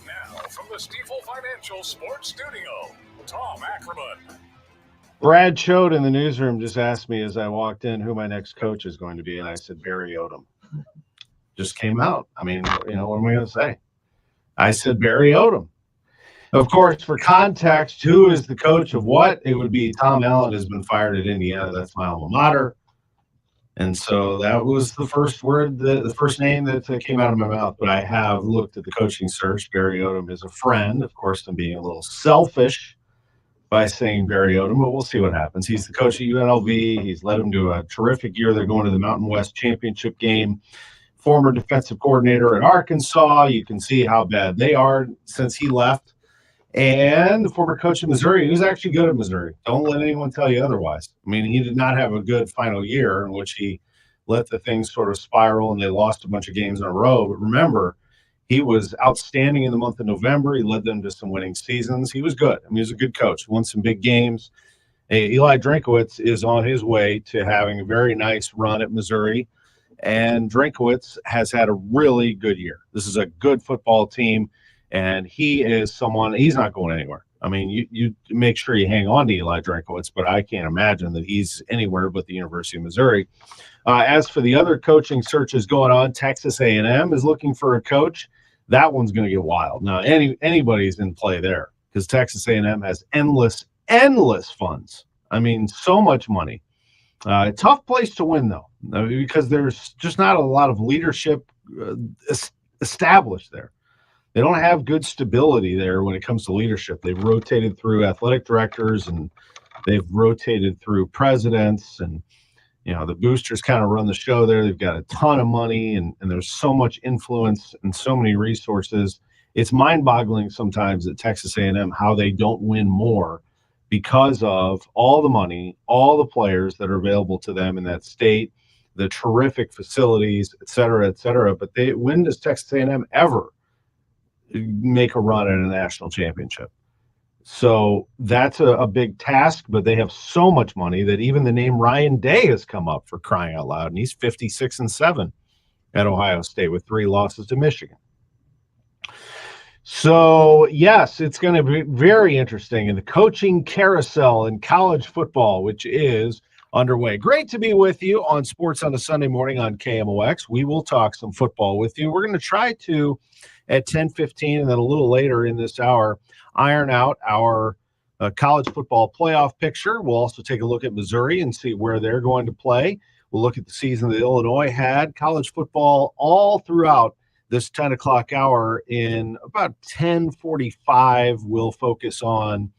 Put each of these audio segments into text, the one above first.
Now, from the Stifel Financial Sports Studio, Tom Ackerman. Brad Choate in the newsroom just asked me as I walked in who my next coach is going to be, and I said Barry Odom. Just came out. I mean, what am I going to say? I said Barry Odom. Of course, for context, who is the coach of what? It would be Tom Allen has been fired at Indiana. That's my alma mater. And so that was the first word, the first name that came out of my mouth. But I have looked at the coaching search. Barry Odom is a friend. Of course, I'm being a little selfish by saying Barry Odom, but we'll see what happens. He's the coach at UNLV. He's led them to a terrific year. They're going to the Mountain West Championship game. Former defensive coordinator at Arkansas. You can see how bad they are since he left. And the former coach of Missouri, who's actually good at Missouri. Don't let anyone tell you otherwise. I mean, he did not have a good final year in which he let the things sort of spiral and they lost a bunch of games in a row. But remember, he was outstanding in the month of November. He led them to some winning seasons. He was good. I mean, he was a good coach. Won some big games. Eli Drinkowitz is on his way to having a very nice run at Missouri. And Drinkowitz has had a really good year. This is a good football team. And he is someone, he's not going anywhere. I mean, you make sure you hang on to Eli Drinkowitz, but I can't imagine that he's anywhere but the University of Missouri. As for the other coaching searches going on, Texas A&M is looking for a coach. That one's going to get wild. Now, anybody's in play there because Texas A&M has endless funds. I mean, so much money. Tough place to win, though, because there's just not a lot of leadership established there. They don't have good stability there when it comes to leadership. They've rotated through athletic directors and they've rotated through presidents, and the boosters kind of run the show there. They've got a ton of money and there's so much influence and so many resources. It's mind-boggling sometimes at Texas A&M how they don't win more because of all the money, all the players that are available to them in that state, the terrific facilities, et cetera, et cetera. But when does Texas A&M ever make a run at a national championship? So that's a big task, but they have so much money that even the name Ryan Day has come up, for crying out loud, and he's 56-7 at Ohio State with 3 losses to Michigan. So yes, it's going to be very interesting in the coaching carousel in college football, which is underway. Great to be with you on Sports on a Sunday morning on KMOX. We will talk some football with you. We're going to try to, at 10:15 and then a little later in this hour, iron out our college football playoff picture. We'll also take a look at Missouri and see where they're going to play. We'll look at the season that Illinois had. College football all throughout this 10 o'clock hour. In about 10:45, we'll focus on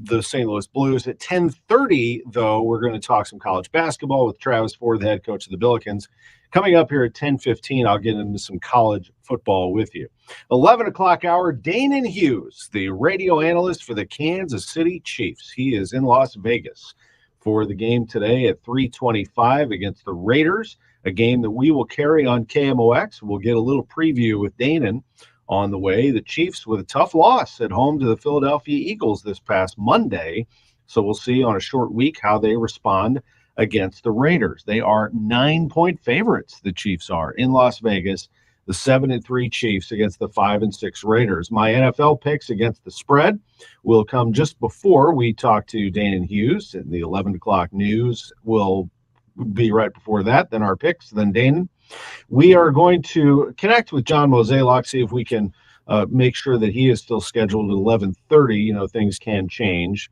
the St. Louis Blues. At 10:30, though, we're going to talk some college basketball with Travis Ford, the head coach of the Billikens. Coming up here at 10:15, I'll get into some college football with you. 11 o'clock hour, Danon Hughes, the radio analyst for the Kansas City Chiefs. He is in Las Vegas for the game today at 3:25 against the Raiders, a game that we will carry on KMOX. We'll get a little preview with Danon on the way. The Chiefs with a tough loss at home to the Philadelphia Eagles this past Monday. So we'll see on a short week how they respond against the Raiders. They are 9-point favorites, the Chiefs are, in Las Vegas. The 7-3 Chiefs against the 5-6 Raiders. My NFL picks against the spread will come just before we talk to Danon Hughes, and the 11 o'clock news will be right before that. Then our picks, then Danon. We are going to connect with John Mozeliak, see if we can make sure that he is still scheduled at 11:30. Things can change,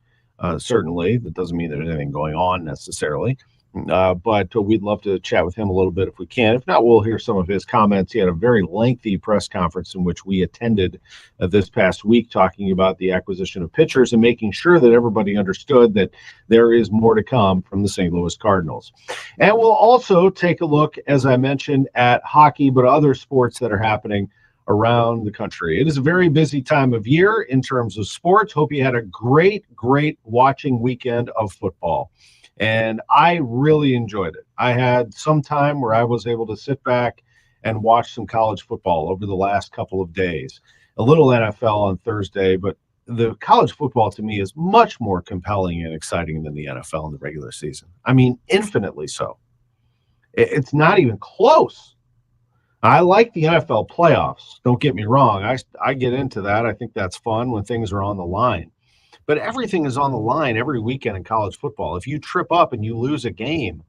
certainly. That doesn't mean there's anything going on necessarily. But we'd love to chat with him a little bit if we can. If not, we'll hear some of his comments. He had a very lengthy press conference in which we attended this past week, talking about the acquisition of pitchers and making sure that everybody understood that there is more to come from the St. Louis Cardinals. And we'll also take a look, as I mentioned, at hockey, but other sports that are happening around the country. It is a very busy time of year in terms of sports. Hope you had a great watching weekend of football. And I really enjoyed it. I had some time where I was able to sit back and watch some college football over the last couple of days. A little NFL on Thursday, but the college football to me is much more compelling and exciting than the NFL in the regular season. I mean, infinitely so. It's not even close. I like the NFL playoffs. Don't get me wrong. I get into that. I think that's fun when things are on the line. But everything is on the line every weekend in college football. If you trip up and you lose a game,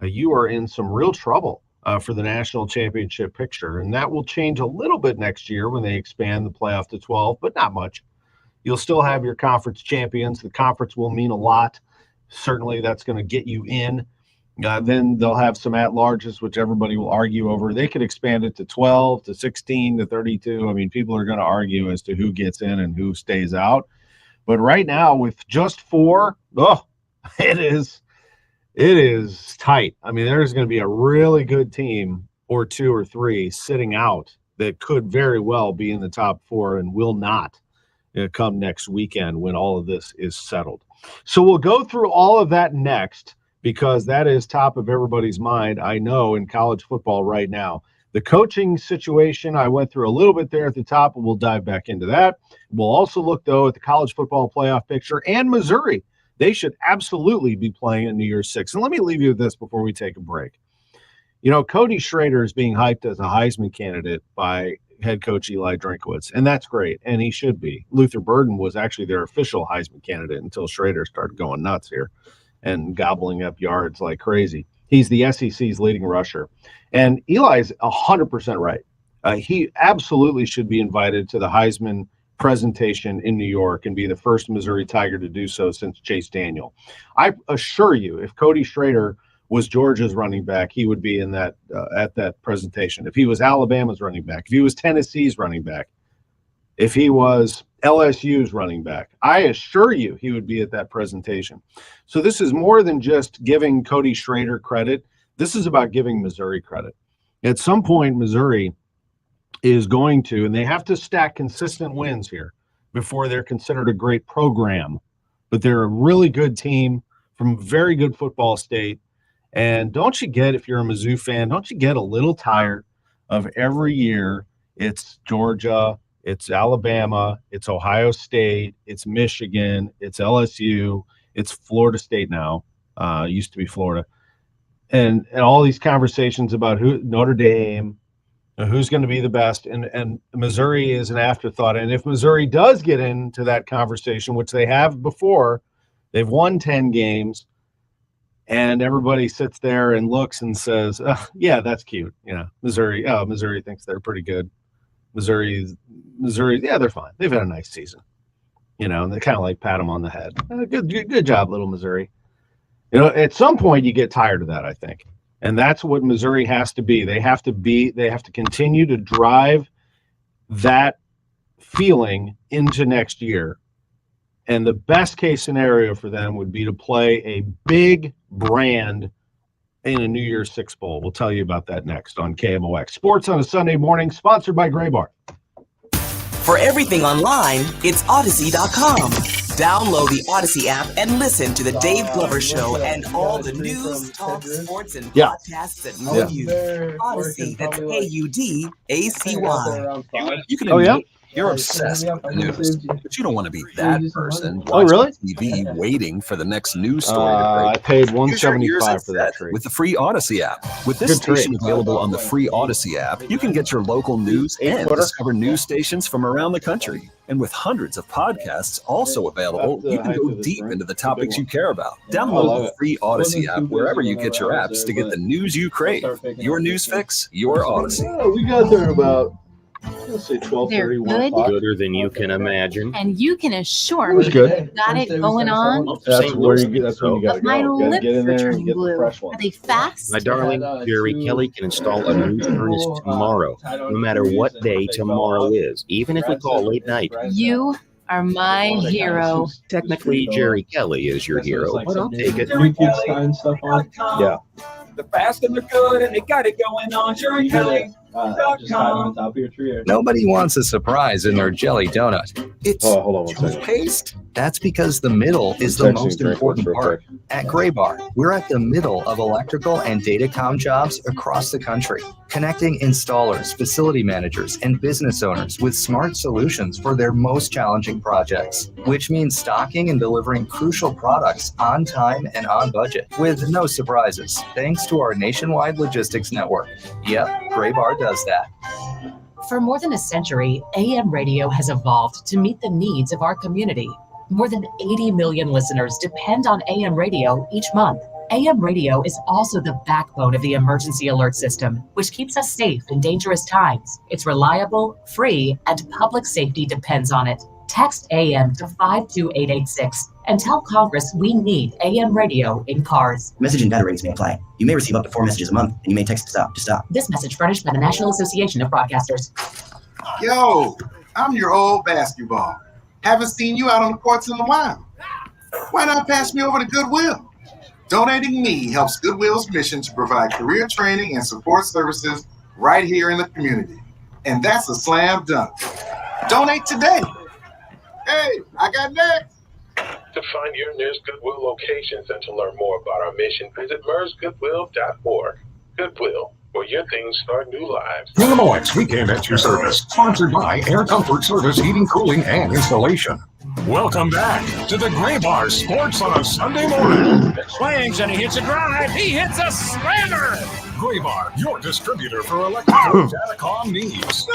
you are in some real trouble for the national championship picture. And that will change a little bit next year when they expand the playoff to 12, but not much. You'll still have your conference champions. The conference will mean a lot. Certainly that's going to get you in. Then they'll have some at-larges, which everybody will argue over. They could expand it to 12, to 16, to 32. I mean, people are going to argue as to who gets in and who stays out. But right now, with just 4, it is tight. I mean, there's going to be a really good team or 2 or 3 sitting out that could very well be in the top 4 and will not come next weekend when all of this is settled. So we'll go through all of that next, because that is top of everybody's mind, I know, in college football right now. The coaching situation, I went through a little bit there at the top, and we'll dive back into that. We'll also look, though, at the college football playoff picture and Missouri. They should absolutely be playing in New Year's 6. And let me leave you with this before we take a break. You know, Cody Schrader is being hyped as a Heisman candidate by head coach Eli Drinkwitz, and that's great, and he should be. Luther Burden was actually their official Heisman candidate until Schrader started going nuts here and gobbling up yards like crazy. He's the SEC's leading rusher. And Eli's 100% right. He absolutely should be invited to the Heisman presentation in New York and be the first Missouri Tiger to do so since Chase Daniel. I assure you, if Cody Schrader was Georgia's running back, he would be in that at that presentation. If he was Alabama's running back, if he was Tennessee's running back, if he was LSU's running back, I assure you he would be at that presentation. So this is more than just giving Cody Schrader credit. This is about giving Missouri credit. At some point, Missouri is going to, and they have to stack consistent wins here before they're considered a great program. But they're a really good team from a very good football state. And don't you get, if you're a Mizzou fan, don't you get a little tired of every year it's Georgia, it's Alabama, it's Ohio State, it's Michigan, it's LSU, it's Florida State now, used to be Florida. And all these conversations about who Notre Dame, who's going to be the best, and Missouri is an afterthought. And if Missouri does get into that conversation, which they have before, they've won 10 games, and everybody sits there and looks and says, yeah, that's cute. You know, Missouri thinks they're pretty good. Missouri, yeah, they're fine. They've had a nice season, you know, and they kind of like pat them on the head. Good job, little Missouri. You know, at some point you get tired of that, I think. And that's what Missouri has to be. They have to continue to drive that feeling into next year. And the best case scenario for them would be to play a big brand in a New Year's Six Bowl. We'll tell you about that next on KMOX. Sports on a Sunday morning, sponsored by Gray Bar. For everything online, it's Odyssey.com. Download the Odyssey app and listen to The Dave Glover Show and all the news, talk, sports, and podcasts that move you. Odyssey, that's AUDACY. You can admit you're obsessed with the news, but you don't want to be that person watching TV waiting for the next news story to break. I paid $175 for that trade. With the free Odyssey app. With this station available on the free Odyssey app, you can get your local news and discover news stations from around the country. And with hundreds of podcasts also available, you can go deep into the topics you care about. Download the free Odyssey app wherever you get your apps to get the news you crave. Your news fix, your Odyssey. We got there about, let's say 12:30, 1 o'clock. Gooder than you can imagine. And you can assure me good. you've got it going on. That's where you get. That's when you got to My go. lips Get in are there and turning get the blue. fresh one. Are they fast? My darling, Jerry Kelly can install a news furnace tomorrow, no matter what day tomorrow is, even if we call late night. You are my hero. Technically, Jerry Kelly is your hero, but I'll take it. Yeah. They're fast and they're good and they got it going on. Jerry Kelly. Nobody wants a surprise in their jelly donut. It's hold on one second. toothpaste. That's because the middle is the most important part. At Gray Bar, we're at the middle of electrical and datacom jobs across the country, connecting installers, facility managers, and business owners with smart solutions for their most challenging projects, which means stocking and delivering crucial products on time and on budget with no surprises, thanks to our nationwide logistics network. Yep, Gray Bar does does that. For more than a century, AM radio has evolved to meet the needs of our community. More than 80 million listeners depend on AM radio each month. AM radio is also the backbone of the emergency alert system, which keeps us safe in dangerous times. It's reliable, free, and public safety depends on it. Text AM to 52886 and tell Congress we need AM radio in cars. Message and data rates may apply. You may receive up to 4 messages a month, and you may text to stop. This message furnished by the National Association of Broadcasters. Yo, I'm your old basketball. Haven't seen you out on the courts in a while. Why not pass me over to Goodwill? Donating me helps Goodwill's mission to provide career training and support services right here in the community. And that's a slam dunk. Donate today. Hey, I got next. To find your nearest Goodwill locations and to learn more about our mission, visit mersgoodwill.org. Goodwill, where your things start new lives. Illinois Weekend at your service, sponsored by Air Comfort Service Heating, Cooling, and Installation. Welcome back to the Gray Bar Sports on a Sunday morning. Swings and he hits a drive. He hits a slammer. Gray Bar, your distributor for electrical datacom needs.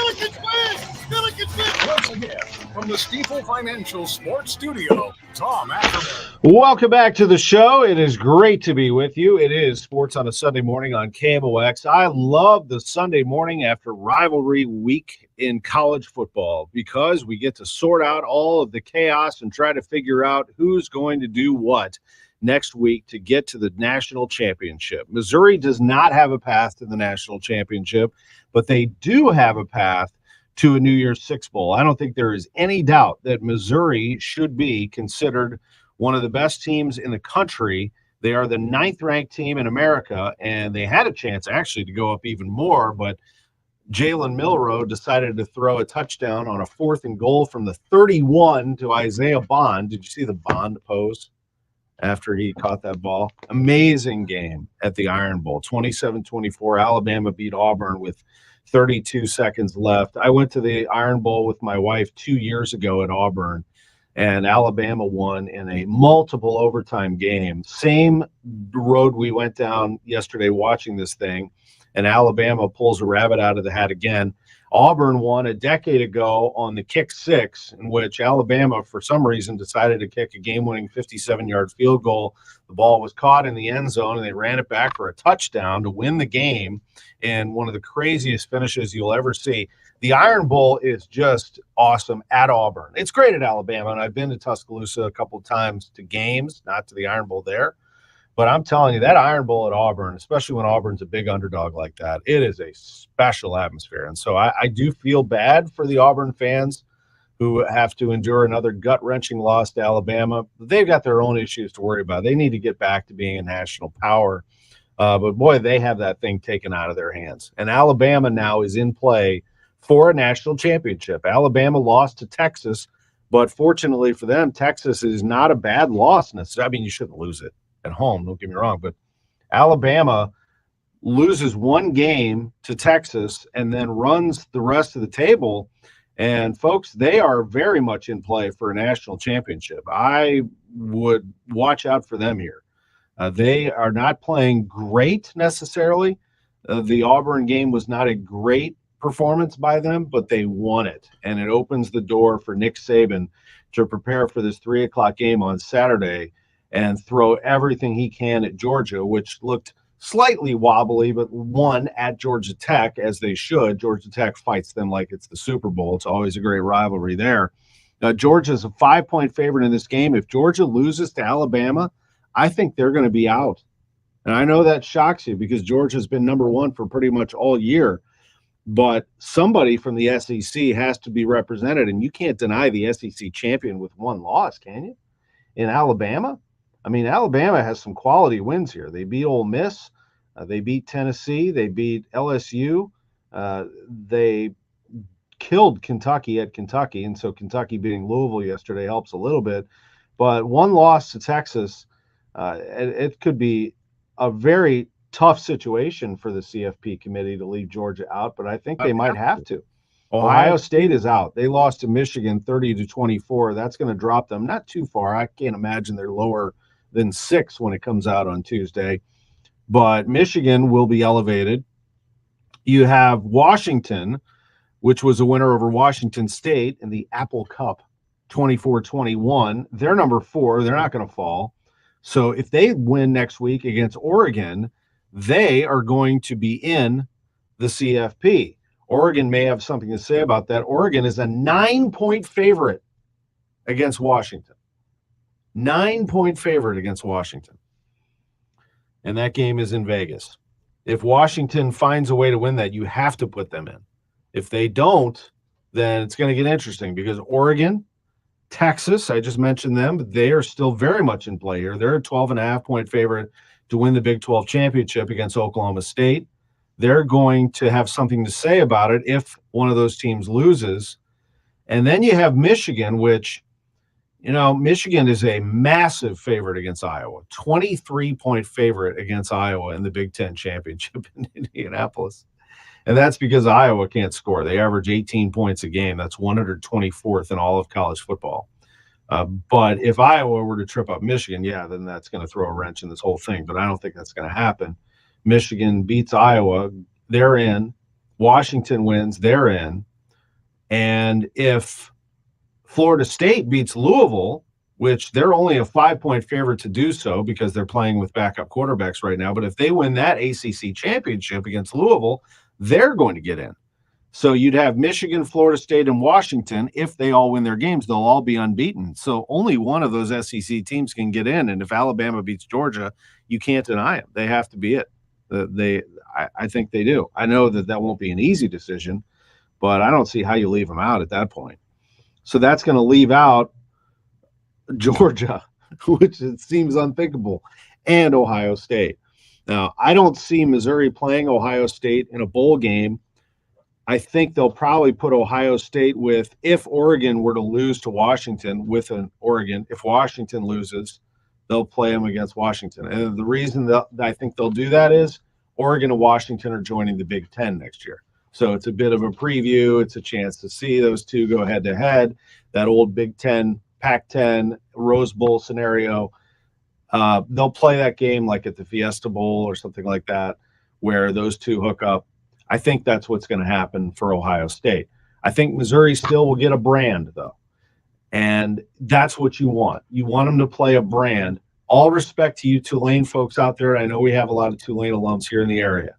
Once again, from the Stifel Financial Sports Studio, Tom Ackerman. Welcome back to the show. It is great to be with you. It is Sports on a Sunday morning on KMOX. I love the Sunday morning after rivalry week in college football because we get to sort out all of the chaos and try to figure out who's going to do what next week to get to the national championship. Missouri does not have a path to the national championship, but they do have a path to a New Year's Six Bowl. I don't think there is any doubt that Missouri should be considered one of the best teams in the country. They are the 9th-ranked team in America, and they had a chance actually to go up even more, but Jalen Milroe decided to throw a touchdown on a 4th and goal from the 31 to Isaiah Bond. Did you see the Bond pose after he caught that ball? Amazing game at the Iron Bowl. 27-24, Alabama beat Auburn with 32 seconds left. I went to the Iron Bowl with my wife 2 years ago at Auburn, and Alabama won in a multiple overtime game. Same road we went down yesterday watching this thing, and Alabama pulls a rabbit out of the hat again. Auburn won a decade ago on the kick six, in which Alabama, for some reason, decided to kick a game-winning 57-yard field goal. The ball was caught in the end zone, and they ran it back for a touchdown to win the game, and one of the craziest finishes you'll ever see. The Iron Bowl is just awesome at Auburn. It's great at Alabama, and I've been to Tuscaloosa a couple of times to games, not to the Iron Bowl there. But I'm telling you, that Iron Bowl at Auburn, especially when Auburn's a big underdog like that, it is a special atmosphere. And so I do feel bad for the Auburn fans who have to endure another gut-wrenching loss to Alabama. They've got their own issues to worry about. They need to get back to being a national power. But, boy, they have that thing taken out of their hands. And Alabama now is in play for a national championship. Alabama lost to Texas, but fortunately for them, Texas is not a bad loss. I mean, you shouldn't lose it at home, don't get me wrong, but Alabama loses one game to Texas and then runs the rest of the table. And folks, they are very much in play for a national championship. I would watch out for them here. They are not playing great necessarily. The Auburn game was not a great performance by them, but they won it. And it opens the door for Nick Saban to prepare for this 3:00 game on Saturday and throw everything he can at Georgia, which looked slightly wobbly, but won at Georgia Tech, as they should. Georgia Tech fights them like it's the Super Bowl. It's always a great rivalry there. Georgia's a 5-point favorite in this game. If Georgia loses to Alabama, I think they're going to be out. And I know that shocks you because Georgia's been number one for pretty much all year. But somebody from the SEC has to be represented, and you can't deny the SEC champion with one loss, can you? In Alabama? I mean, Alabama has some quality wins here. They beat Ole Miss. They beat Tennessee. They beat LSU. They killed Kentucky at Kentucky, and so Kentucky beating Louisville yesterday helps a little bit. But one loss to Texas, it could be a very tough situation for the CFP committee to leave Georgia out, but I think they might have to. Ohio State is out. They lost to Michigan 30-24. That's going to drop them not too far. I can't imagine they're lower than 6 when it comes out on Tuesday. But Michigan will be elevated. You have Washington, which was a winner over Washington State in the Apple Cup 24-21. They're number 4. They're not going to fall. So if they win next week against Oregon, they are going to be in the CFP. Oregon may have something to say about that. Oregon is a 9-point favorite against Washington. 9-point favorite against Washington. And that game is in Vegas. If Washington finds a way to win that, you have to put them in. If they don't, then it's going to get interesting because Oregon, Texas, I just mentioned them, but they are still very much in play here. They're a 12.5-point favorite to win the Big 12 championship against Oklahoma State. They're going to have something to say about it if one of those teams loses. And then you have Michigan, which, Michigan is a massive favorite against Iowa, 23-point favorite against Iowa in the Big Ten championship in Indianapolis. And that's because Iowa can't score. They average 18 points a game. That's 124th in all of college football. But if Iowa were to trip up Michigan, then that's going to throw a wrench in this whole thing. But I don't think that's going to happen. Michigan beats Iowa. They're in. Washington wins. They're in. And if Florida State beats Louisville, which they're only a 5-point favorite to do so because they're playing with backup quarterbacks right now. But if they win that ACC championship against Louisville, they're going to get in. So you'd have Michigan, Florida State, and Washington. If they all win their games, they'll all be unbeaten. So only one of those SEC teams can get in. And if Alabama beats Georgia, you can't deny them. They have to be it. I think they do. I know that won't be an easy decision, but I don't see how you leave them out at that point. So that's going to leave out Georgia, which it seems unthinkable, and Ohio State. Now, I don't see Missouri playing Ohio State in a bowl game. I think they'll probably put Ohio State with, if Oregon were to lose to Washington, with an Oregon. If Washington loses, they'll play them against Washington. And the reason that I think they'll do that is Oregon and Washington are joining the Big Ten next year. So it's a bit of a preview. It's a chance to see those two go head-to-head. That old Big Ten, Pac-10, Rose Bowl scenario. They'll play that game like at the Fiesta Bowl or something like that, where those two hook up. I think that's what's going to happen for Ohio State. I think Missouri still will get a brand, though. And that's what you want. You want them to play a brand. All respect to you Tulane folks out there. I know we have a lot of Tulane alums here in the area.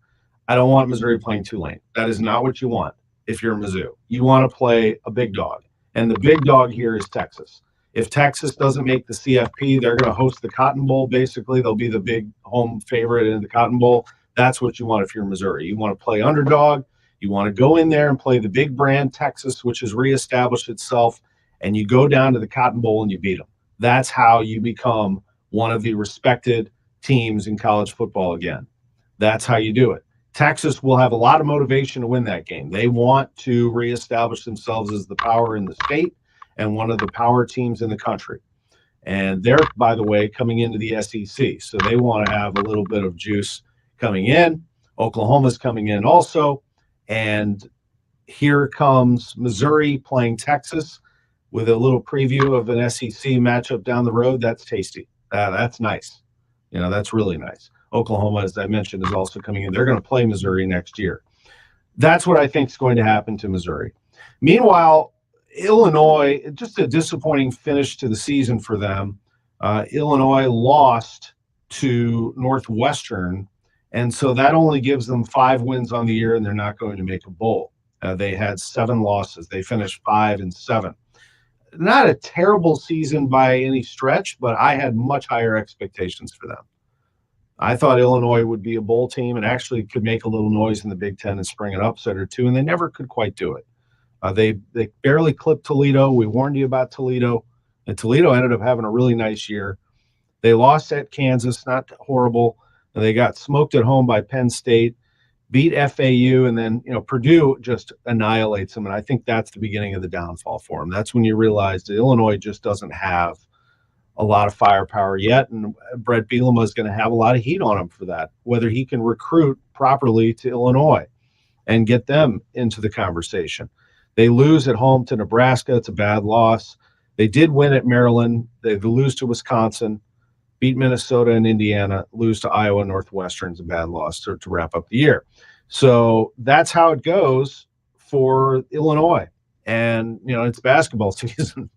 I don't want Missouri playing Tulane. That is not what you want if you're Mizzou. You want to play a big dog. And the big dog here is Texas. If Texas doesn't make the CFP, they're going to host the Cotton Bowl. Basically, they'll be the big home favorite in the Cotton Bowl. That's what you want if you're Missouri. You want to play underdog. You want to go in there and play the big brand Texas, which has reestablished itself, and you go down to the Cotton Bowl and you beat them. That's how you become one of the respected teams in college football again. That's how you do it. Texas will have a lot of motivation to win that game. They want to reestablish themselves as the power in the state and one of the power teams in the country. And they're, by the way, coming into the SEC. So they want to have a little bit of juice coming in. Oklahoma's coming in also. And here comes Missouri playing Texas with a little preview of an SEC matchup down the road. That's tasty. That's nice. That's really nice. Oklahoma, as I mentioned, is also coming in. They're going to play Missouri next year. That's what I think is going to happen to Missouri. Meanwhile, Illinois, just a disappointing finish to the season for them. Illinois lost to Northwestern, and so that only gives them 5 wins on the year, and they're not going to make a bowl. They had 7 losses. They finished 5-7. Not a terrible season by any stretch, but I had much higher expectations for them. I thought Illinois would be a bowl team and actually could make a little noise in the Big Ten and spring an upset or two, and they never could quite do it. They barely clipped Toledo. We warned you about Toledo, and Toledo ended up having a really nice year. They lost at Kansas, not horrible. And they got smoked at home by Penn State, beat FAU, and then Purdue just annihilates them. And I think that's the beginning of the downfall for them. That's when you realize that Illinois just doesn't have a lot of firepower yet, and Brett Bielema is going to have a lot of heat on him for that, whether he can recruit properly to Illinois and get them into the conversation. They lose at home to Nebraska. It's a bad loss. They did win at Maryland. They lose to Wisconsin, beat Minnesota and Indiana, lose to Iowa. Northwestern's a bad loss to wrap up the year. So that's how it goes for Illinois. And, it's basketball season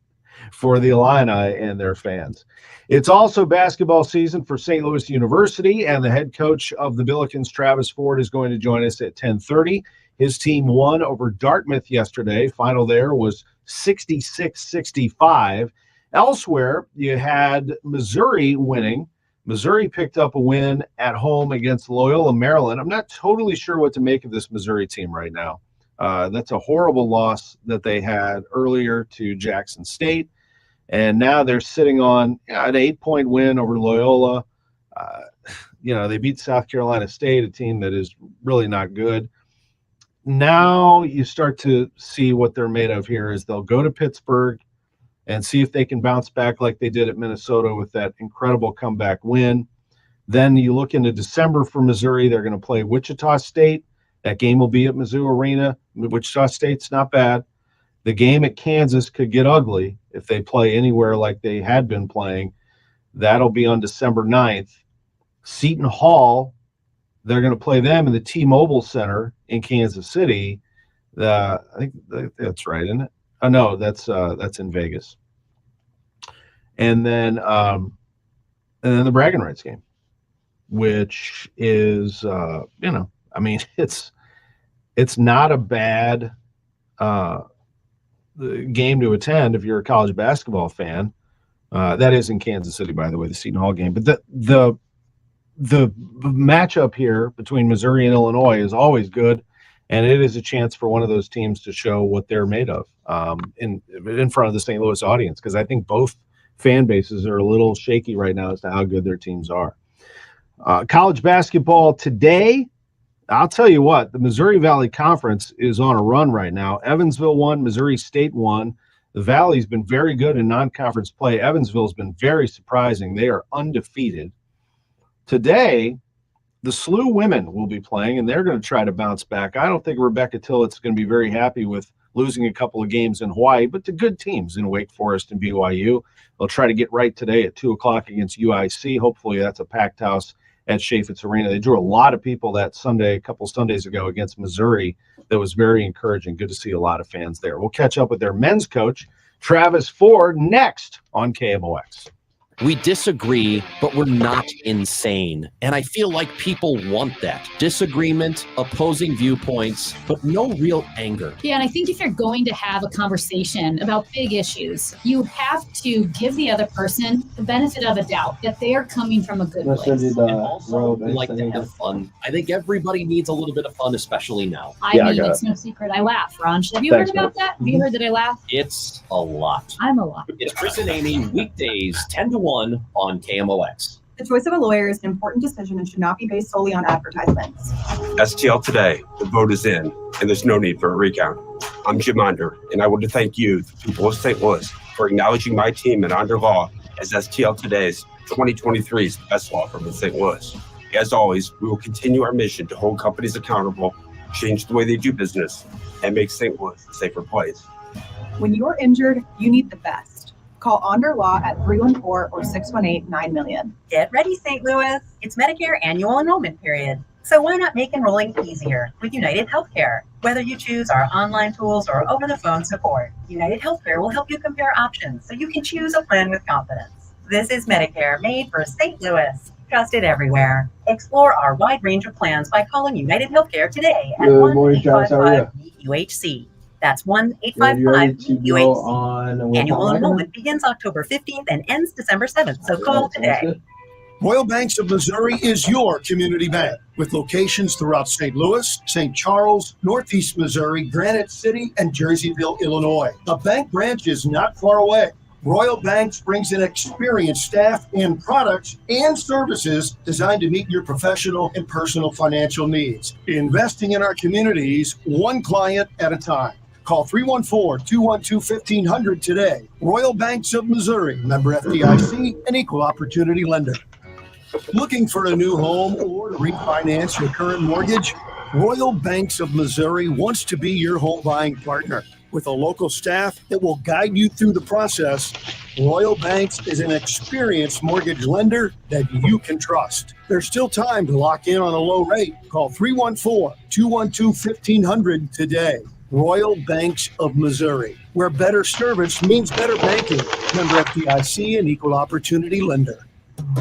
for the Illini and their fans. It's also basketball season for St. Louis University, and the head coach of the Billikens, Travis Ford, is going to join us at 10:30. His team won over Dartmouth yesterday. Final there was 66-65. Elsewhere, you had Missouri winning. Missouri picked up a win at home against Loyola, Maryland. I'm not totally sure what to make of this Missouri team right now. That's a horrible loss that they had earlier to Jackson State. And now they're sitting on an 8-point win over Loyola. They beat South Carolina State, a team that is really not good. Now you start to see what they're made of here is they'll go to Pittsburgh and see if they can bounce back like they did at Minnesota with that incredible comeback win. Then you look into December for Missouri. They're going to play Wichita State. That game will be at Mizzou Arena. Wichita State's not bad. The game at Kansas could get ugly if they play anywhere like they had been playing. That'll be on December 9th. Seton Hall, they're going to play them in the T-Mobile Center in Kansas City. I think that's right, isn't it? Oh, no, that's in Vegas. And then the bragging rights game, which is, it's not a bad game to attend if you're a college basketball fan. That is in Kansas City, by the way, the Seton Hall game. But the matchup here between Missouri and Illinois is always good, and it is a chance for one of those teams to show what they're made of in front of the St. Louis audience, because I think both fan bases are a little shaky right now as to how good their teams are. College basketball today, I'll tell you what, the Missouri Valley Conference is on a run right now. Evansville won, Missouri State won. The Valley's been very good in non-conference play. Evansville's been very surprising. They are undefeated. Today, the SLU women will be playing, and they're going to try to bounce back. I don't think Rebecca Tillett's going to be very happy with losing a couple of games in Hawaii, but the good teams in Wake Forest and BYU, they'll try to get right today at 2 o'clock against UIC. Hopefully that's a packed house at Chaffetz Arena. They drew a lot of people that Sunday, a couple Sundays ago against Missouri. That was very encouraging. Good to see a lot of fans there. We'll catch up with their men's coach, Travis Ford, next on KMOX. We disagree, but we're not insane. And I feel like people want that. Disagreement, opposing viewpoints, but no real anger. Yeah, and I think if you're going to have a conversation about big issues, you have to give the other person the benefit of a doubt that they are coming from a good place. And also, we like to have fun. I think everybody needs a little bit of fun, especially now. It's no secret. I laugh, Ronch. Have you heard about that? Have you heard that I laugh? It's a lot. I'm a lot. It's Chris and Amy, weekdays 10 to 1 on KMOX. The choice of a lawyer is an important decision and should not be based solely on advertisements. STL today, the vote is in, and there's no need for a recount. I'm Jim Onder, and I want to thank you, the people of St. Louis, for acknowledging my team at Onder Law as STL Today's 2023's best law firm in St. Louis. As always, we will continue our mission to hold companies accountable, change the way they do business, and make St. Louis a safer place. When you're injured, you need the best. Call Onder Law at 314 or 618-9000000. Get ready, St. Louis. It's Medicare annual enrollment period. So why not make enrolling easier with United Healthcare? Whether you choose our online tools or over-the-phone support, United Healthcare will help you compare options so you can choose a plan with confidence. This is Medicare made for St. Louis. Trusted everywhere. Explore our wide range of plans by calling United Healthcare today at 1-855-UHC. That's 1-855-UHC. Annual enrollment begins October 15th and ends December 7th, so call today. Royal Banks of Missouri is your community bank with locations throughout St. Louis, St. Charles, Northeast Missouri, Granite City, and Jerseyville, Illinois. A bank branch is not far away. Royal Banks brings in experienced staff and products and services designed to meet your professional and personal financial needs. Investing in our communities, one client at a time. Call 314-212-1500 today. Royal Banks of Missouri, member FDIC, and equal opportunity lender. Looking for a new home or to refinance your current mortgage? Royal Banks of Missouri wants to be your home buying partner with a local staff that will guide you through the process Royal Banks is an experienced mortgage lender that you can trust. There's still time to lock in on a low rate. Call 314-212-1500 today. Royal Banks of Missouri, where better service means better banking. Member FDIC and equal opportunity lender.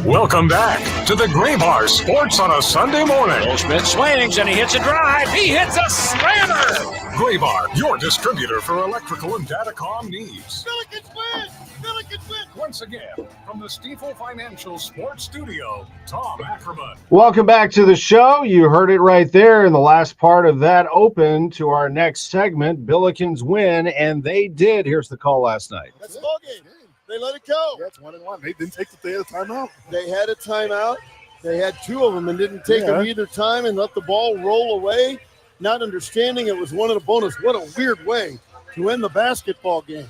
Welcome back to the Gray Bar Sports on a Sunday morning. Goldschmidt swings and he hits a drive. He hits a slammer. Gray Bar, your distributor for electrical and datacom needs. Billikens win! Billikens win! Once again, from the Stifel Financial Sports Studio, Tom Ackerman. Welcome back to the show. You heard it right there in the last part of that open to our next segment. Billikens win, and they did. Here's the call last night. That's the ball game. They let it go. Yeah, it's 1-1. They didn't take they had a timeout. They had a timeout. They had two of them and didn't take them either time and let the ball roll away, not understanding it was one of the bonus. What a weird way to end the basketball game.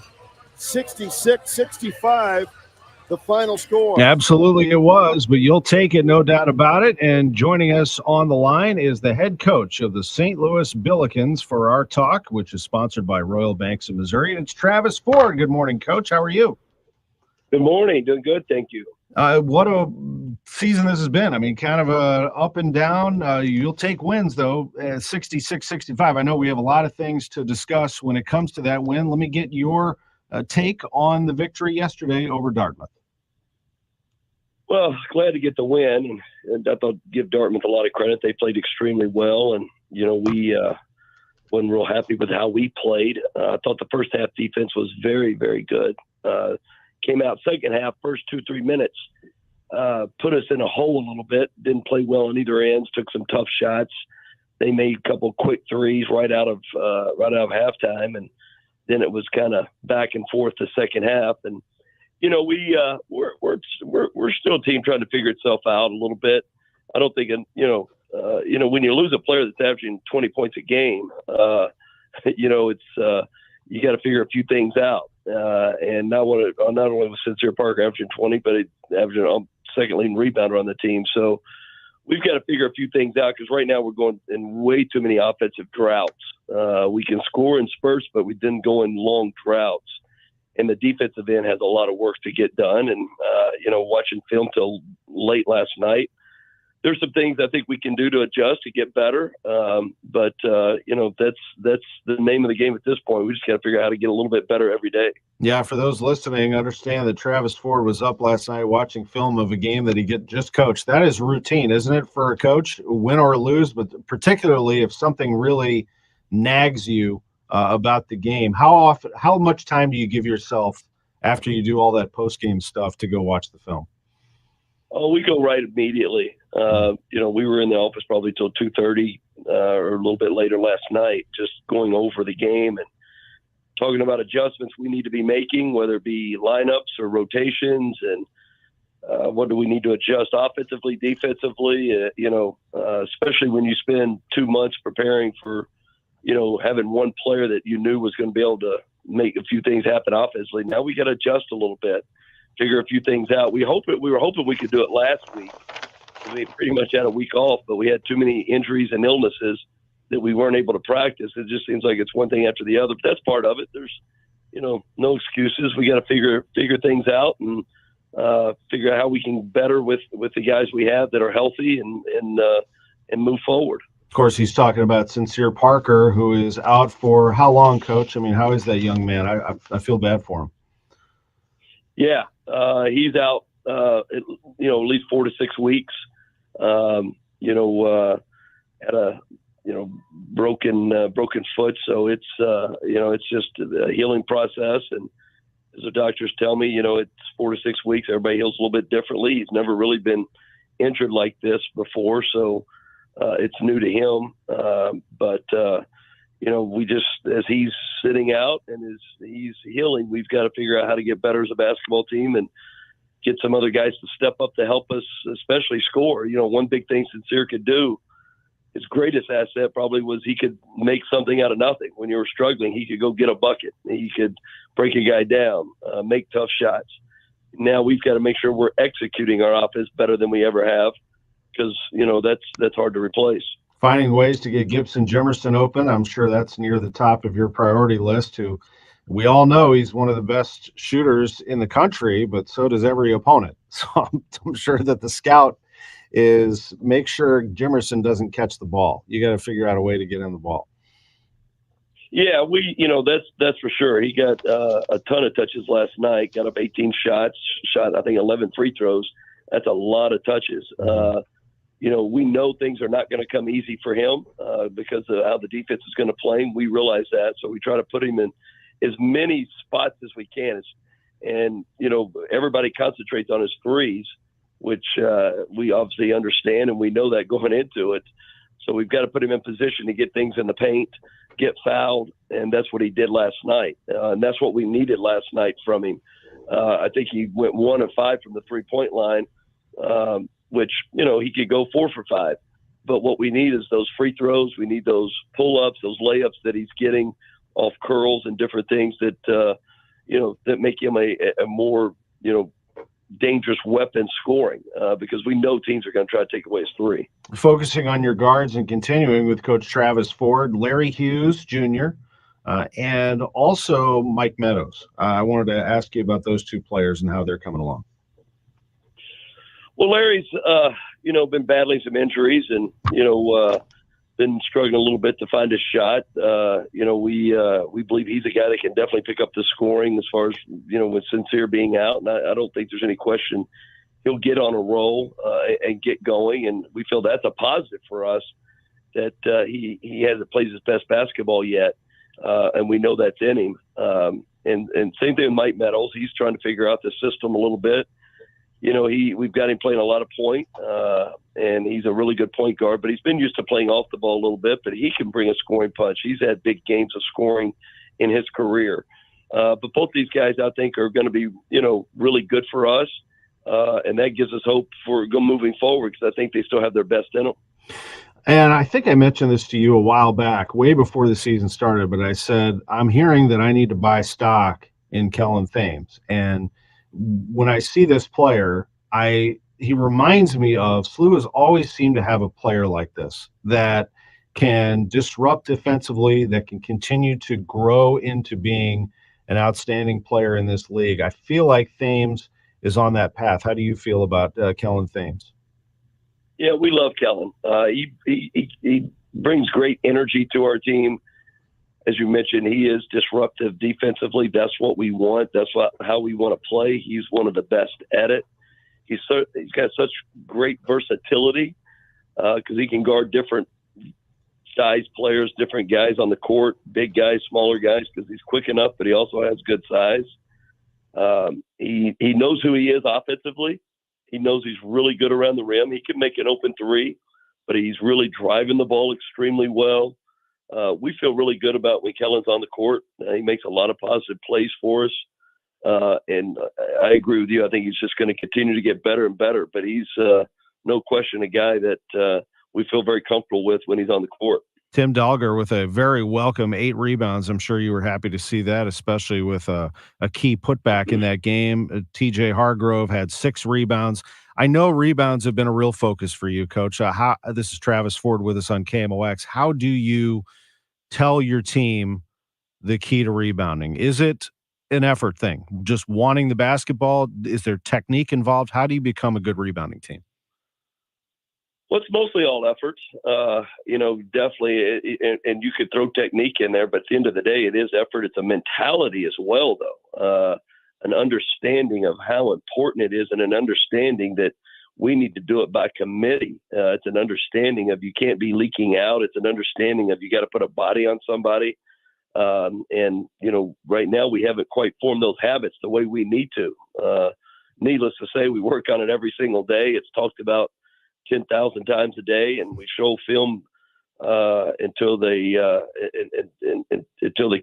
66-65, the final score. Absolutely it was, but you'll take it, no doubt about it. And joining us on the line is the head coach of the St. Louis Billikens for our talk, which is sponsored by Royal Banks of Missouri. And it's Travis Ford. Good morning, Coach. How are you? Good morning. Doing good. Thank you. What a season this has been. I mean, kind of a up and down. You'll take wins, though, 66-65. I know we have a lot of things to discuss when it comes to that win. Let me get your take on the victory yesterday over Dartmouth. Well, glad to get the win, and I thought give Dartmouth a lot of credit. They played extremely well, and, we wasn't real happy with how we played. I thought the first half defense was very, very good. Came out second half, first 2-3 minutes, put us in a hole a little bit. Didn't play well on either ends. Took some tough shots. They made a couple quick threes right out of halftime, and then it was kind of back and forth the second half. And we're still a team trying to figure itself out a little bit. I don't think when you lose a player that's averaging 20 points a game, it's you got to figure a few things out. And not only was Sincere Parker averaging 20, but averaging a second leading rebounder on the team. So we've got to figure a few things out because right now we're going in way too many offensive droughts. We can score in spurts, but we didn't go in long droughts. And the defensive end has a lot of work to get done. And, watching film till late last night, there's some things I think we can do to adjust to get better. But that's the name of the game at this point. We just got to figure out how to get a little bit better every day. Yeah, for those listening, understand that Travis Ford was up last night watching film of a game that he just coached. That is routine, isn't it, for a coach, win or lose, but particularly if something really nags you about the game. How much time do you give yourself after you do all that post-game stuff to go watch the film? Oh, we go right immediately. We were in the office probably till 2:30 or a little bit later last night, just going over the game and talking about adjustments we need to be making, whether it be lineups or rotations, and what do we need to adjust offensively, defensively, especially when you spend 2 months preparing for, having one player that you knew was going to be able to make a few things happen offensively. Now we got to adjust a little bit, figure a few things out. We were hoping we could do it last week. We pretty much had a week off, but we had too many injuries and illnesses that we weren't able to practice. It just seems like it's one thing after the other, but that's part of it. There's, no excuses. We got to figure things out and figure out how we can better with the guys we have that are healthy and move forward. Of course, he's talking about Sincere Parker, who is out for how long, Coach? I mean, how is that young man? I feel bad for him. Yeah, he's out, at least 4 to 6 weeks. Had a broken foot, so it's it's just a healing process. And as the doctors tell me, it's 4 to 6 weeks. Everybody heals a little bit differently. He's never really been injured like this before, so it's new to him. But we just, as he's sitting out and as he's healing, we've got to figure out how to get better as a basketball team and get some other guys to step up to help us, especially score. One big thing Sincere could do, his greatest asset probably was he could make something out of nothing. When you were struggling, he could go get a bucket. He could break a guy down, make tough shots. Now we've got to make sure we're executing our offense better than we ever have because, that's hard to replace. Finding ways to get Gibson Jimerson open, I'm sure that's near the top of your priority list to We all know he's one of the best shooters in the country, but so does every opponent. So I'm sure that the scout is make sure Jimerson doesn't catch the ball. You got to figure out a way to get in the ball. Yeah, that's for sure. He got a ton of touches last night. Got up 18 shots, shot I think 11 free throws. That's a lot of touches. We know things are not going to come easy for him because of how the defense is going to play. And we realize that, so we try to put him in as many spots as we can. And everybody concentrates on his threes, which we obviously understand, and we know that going into it. So we've got to put him in position to get things in the paint, get fouled, and that's what he did last night. And that's what we needed last night from him. I think he went 1 of 5 from the three-point line, which, he could go 4 for 5. But what we need is those free throws. We need those pull-ups, those layups that he's getting off curls and different things that, that make him a more, dangerous weapon scoring because we know teams are going to try to take away his three. Focusing on your guards and continuing with Coach Travis Ford, Larry Hughes Jr., and also Mike Meadows. I wanted to ask you about those two players and how they're coming along. Well, Larry's, been battling some injuries and, been struggling a little bit to find his shot. We believe he's a guy that can definitely pick up the scoring as far as, with Sincere being out. And I don't think there's any question he'll get on a roll and get going. And we feel that's a positive for us that he hasn't played his best basketball yet. And we know that's in him. And same thing with Mike Meadows. He's trying to figure out the system a little bit. We've got him playing a lot of point, and he's a really good point guard, but he's been used to playing off the ball a little bit, but he can bring a scoring punch. He's had big games of scoring in his career. But both these guys, I think, are going to be, really good for us, and that gives us hope for moving forward because I think they still have their best in them. And I think I mentioned this to you a while back, way before the season started, but I said, I'm hearing that I need to buy stock in Kellen Thames. And when I see this player, he reminds me of SLU has always seemed to have a player like this that can disrupt defensively, that can continue to grow into being an outstanding player in this league. I feel like Thames is on that path. How do you feel about Kellen Thames? Yeah, we love Kellen. He brings great energy to our team. As you mentioned, he is disruptive defensively. That's what we want. That's how we want to play. He's one of the best at it. He's got such great versatility because he can guard different size players, different guys on the court, big guys, smaller guys, because he's quick enough, but he also has good size. He knows who he is offensively. He knows he's really good around the rim. He can make an open three, but he's really driving the ball extremely well. We feel really good about when Kellen's on the court. He makes a lot of positive plays for us. And I agree with you. I think he's just going to continue to get better and better. But he's no question a guy that we feel very comfortable with when he's on the court. Tim Dalger with a very welcome 8 rebounds. I'm sure you were happy to see that, especially with a key putback in that game. TJ Hargrove had 6 rebounds. I know rebounds have been a real focus for you, Coach. This is Travis Ford with us on KMOX. How do you tell your team the key to rebounding? Is it an effort thing, just wanting the basketball? Is there technique involved? How do you become a good rebounding team? Well, it's mostly all effort, definitely. And you could throw technique in there, but at the end of the day, it is effort. It's a mentality as well, though. An understanding of how important it is and an understanding that we need to do it by committee. It's an understanding of you can't be leaking out. It's an understanding of you got to put a body on somebody. And right now we haven't quite formed those habits the way we need to. Needless to say, we work on it every single day. It's talked about 10,000 times a day, and we show film until they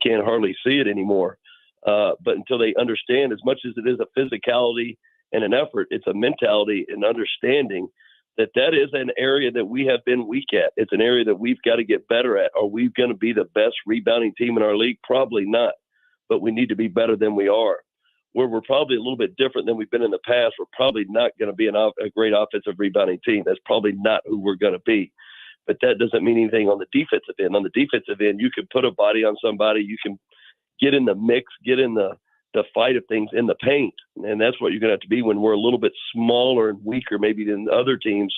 can't hardly see it anymore. But until they understand, as much as it is a physicality and an effort, it's a mentality and understanding that is an area that we have been weak at. It's an area that we've got to get better at. Are we going to be the best rebounding team in our league? Probably not, but we need to be better than we are. Where we're probably a little bit different than we've been in the past, we're probably not going to be a great offensive rebounding team. That's probably not who we're going to be. But that doesn't mean anything on the defensive end. On the defensive end, you can put a body on somebody. You can get in the mix, get in the fight of things in the paint. And that's what you're going to have to be when we're a little bit smaller and weaker maybe than other teams.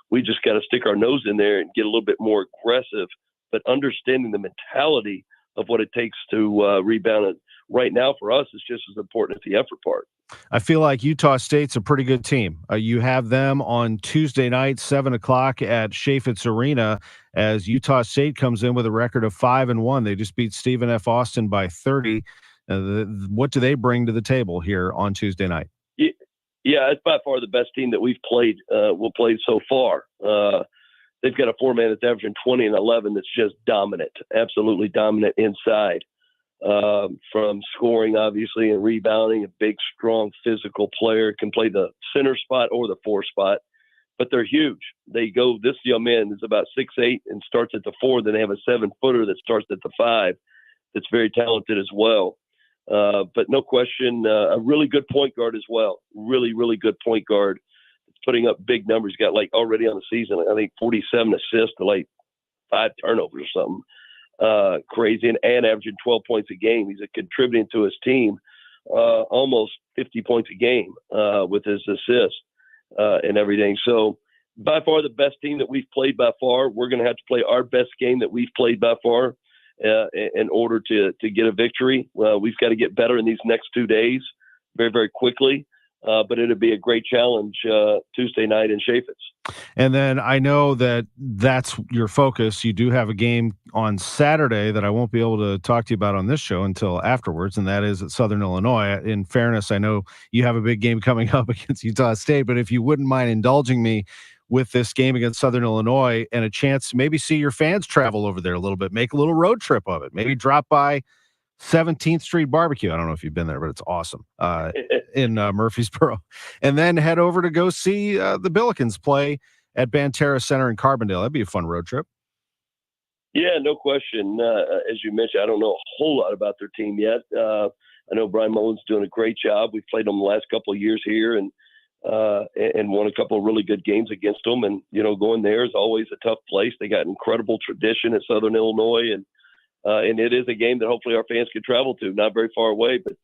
We just got to stick our nose in there and get a little bit more aggressive, but understanding the mentality of what it takes to rebound it right now for us is just as important as the effort part. I feel like Utah State's a pretty good team. You have them on Tuesday night, 7:00 at Chaffetz Arena, as Utah State comes in with a record of 5-1. They just beat Stephen F. Austin by 30. What do they bring to the table here on Tuesday night? Yeah, it's by far the best team that we've played so far. They've got a four-man that's averaging 20 and 11 that's just dominant, absolutely dominant inside. From scoring, obviously, and rebounding, a big, strong, physical player, can play the center spot or the four spot, but they're huge. This young man is about 6'8" and starts at the 4. Then they have a 7-footer that starts at the 5 that's very talented as well. But no question, a really good point guard as well. Really, really good point guard. Putting up big numbers. Got already on the season, I think 47 assists to 5 turnovers or something. Crazy, and averaging 12 points a game. He's contributing to his team almost 50 points a game with his assists and everything. So by far the best team that we've played by far. We're going to have to play our best game that we've played by far in order to get a victory. We've got to get better in these next 2 days very, very quickly. But it'll be a great challenge Tuesday night in Chaffetz. And then I know that's your focus. You do have a game on Saturday that I won't be able to talk to you about on this show until afterwards, and that is at Southern Illinois. In fairness, I know you have a big game coming up against Utah State, but if you wouldn't mind indulging me with this game against Southern Illinois and a chance to maybe see your fans travel over there a little bit, make a little road trip of it, maybe drop by 17th Street Barbecue. I don't know if you've been there, but it's awesome in Murfreesboro. And then head over to go see the Billikens play at Banterra Center in Carbondale. That'd be a fun road trip. Yeah, no question. As you mentioned, I don't know a whole lot about their team yet. I know Brian Mullen's doing a great job. We've played them the last couple of years here and won a couple of really good games against them. And, going there is always a tough place. They got incredible tradition at Southern Illinois, and it is a game that hopefully our fans can travel to, not very far away, but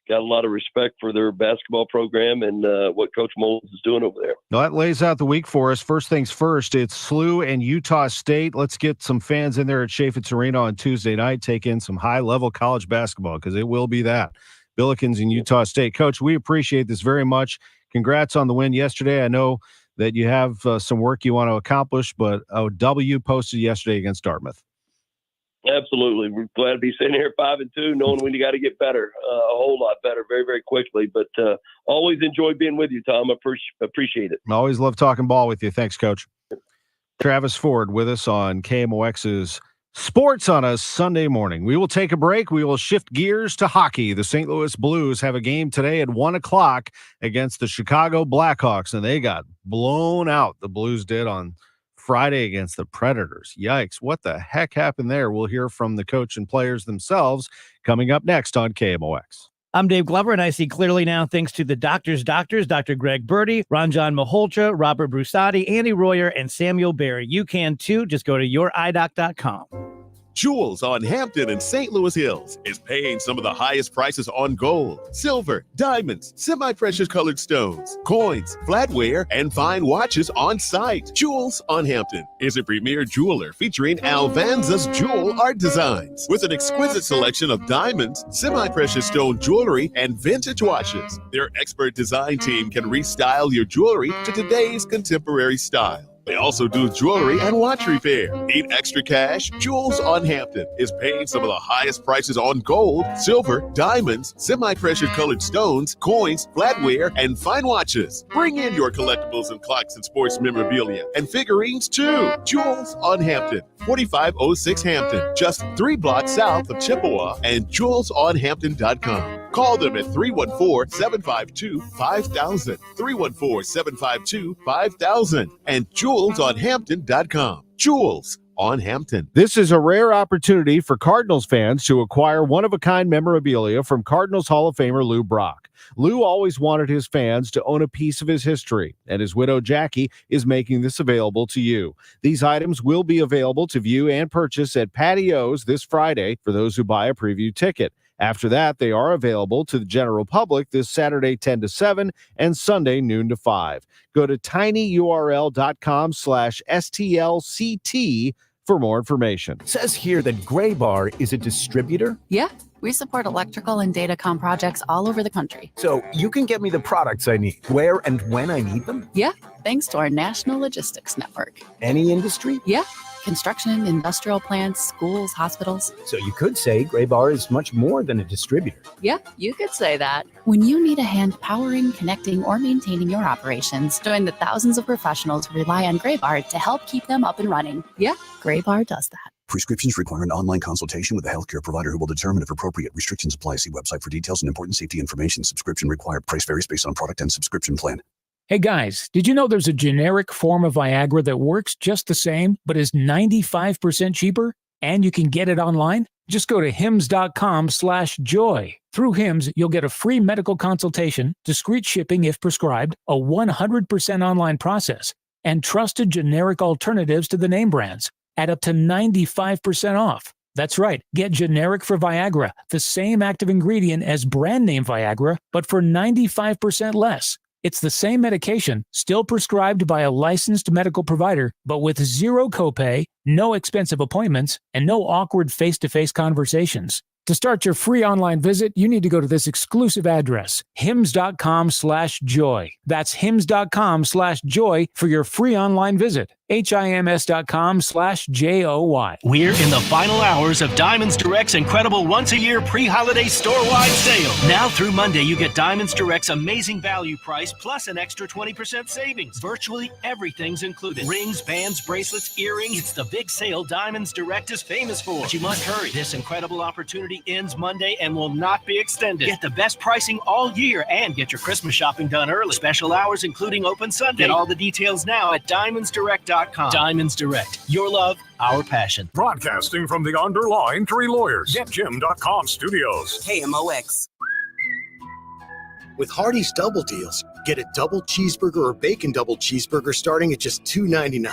got a lot of respect for their basketball program and what Coach Mullins is doing over there. Well, that lays out the week for us. First things first, it's SLU and Utah State. Let's get some fans in there at Chaffetz Arena on Tuesday night, take in some high-level college basketball, because it will be that. Billikens and Utah State. Coach, we appreciate this very much. Congrats on the win yesterday. I know that you have some work you want to accomplish, but a W posted yesterday against Dartmouth. Absolutely. We're glad to be sitting here 5-2, knowing we got to get better, a whole lot better, very, very quickly. But always enjoy being with you, Tom. Appreciate it. I always love talking ball with you. Thanks, Coach. Travis Ford with us on KMOX's Sports on a Sunday morning. We will take a break. We will shift gears to hockey. The St. Louis Blues have a game today at 1:00 against the Chicago Blackhawks, and they got blown out. The Blues did on Friday against the Predators. Yikes. What the heck happened there? We'll hear from the coach and players themselves coming up next on KMOX. I'm Dave Glover, and I see clearly now thanks to the doctors, Dr. Greg Birdie, Ranjan Malhotra, Robert Brusati, Andy Royer, and Samuel Barry. You can too. Just go to youridoc.com. Jewels on Hampton and St. Louis Hills is paying some of the highest prices on gold, silver, diamonds, semi-precious colored stones, coins, flatware, and fine watches on site. Jewels on Hampton is a premier jeweler featuring Alvanza's jewel art designs with an exquisite selection of diamonds, semi-precious stone jewelry, and vintage watches. Their expert design team can restyle your jewelry to today's contemporary style. They also do jewelry and watch repair. Need extra cash? Jewels on Hampton is paying some of the highest prices on gold, silver, diamonds, semi-precious colored stones, coins, flatware, and fine watches. Bring in your collectibles and clocks and sports memorabilia and figurines too. Jewels on Hampton, 4506 Hampton, just 3 blocks south of Chippewa, and jewelsonhampton.com. Call them at 314-752-5000, 314-752-5000, and jewelsonhampton.com. Jewels on Hampton. This is a rare opportunity for Cardinals fans to acquire one-of-a-kind memorabilia from Cardinals Hall of Famer Lou Brock. Lou always wanted his fans to own a piece of his history, and his widow Jackie is making this available to you. These items will be available to view and purchase at Patio's this Friday for those who buy a preview ticket. After that, they are available to the general public this Saturday 10 to 7 and Sunday noon to 5. Go to tinyurl.com/STLCT for more information. Says here that Gray Bar is a distributor. Yeah, we support electrical and datacom projects all over the country. So you can get me the products I need, where and when I need them? Yeah, thanks to our national logistics network. Any industry? Yeah, construction, industrial plants, schools, hospitals. So you could say Gray Bar is much more than a distributor. Yeah, you could say that. When you need a hand powering, connecting, or maintaining your operations, join the thousands of professionals who rely on Gray Bar to help keep them up and running. Yeah, Gray Bar does that. Prescriptions require an online consultation with a healthcare provider who will determine if appropriate. Restrictions apply. See website for details and important safety information. Subscription required. Price varies based on product and subscription plan. Hey guys, did you know there's a generic form of Viagra that works just the same, but is 95% cheaper? And you can get it online? Just go to hims.com/joy. Through Hims, you'll get a free medical consultation, discreet shipping if prescribed, a 100% online process, and trusted generic alternatives to the name brands at up to 95% off. That's right, get generic for Viagra, the same active ingredient as brand name Viagra, but for 95% less. It's the same medication, still prescribed by a licensed medical provider, but with zero copay, no expensive appointments, and no awkward face-to-face conversations. To start your free online visit, you need to go to this exclusive address, hims.com/joy. That's hims.com/joy for your free online visit. HIMS.com/JOY. We're in the final hours of Diamonds Direct's incredible once-a-year pre-holiday store-wide sale. Now through Monday, you get Diamonds Direct's amazing value price plus an extra 20% savings. Virtually everything's included. Rings, bands, bracelets, earrings. It's the big sale Diamonds Direct is famous for. But you must hurry. This incredible opportunity ends Monday and will not be extended. Get the best pricing all year and get your Christmas shopping done early. Special hours including open Sunday. Get all the details now at diamondsdirect.com. Diamonds Direct. Your love, our passion. Broadcasting from the Underline Three Lawyers. GetJim.com studios. KMOX. With Hardee's Double Deals, get a double cheeseburger or bacon double cheeseburger starting at just $2.99.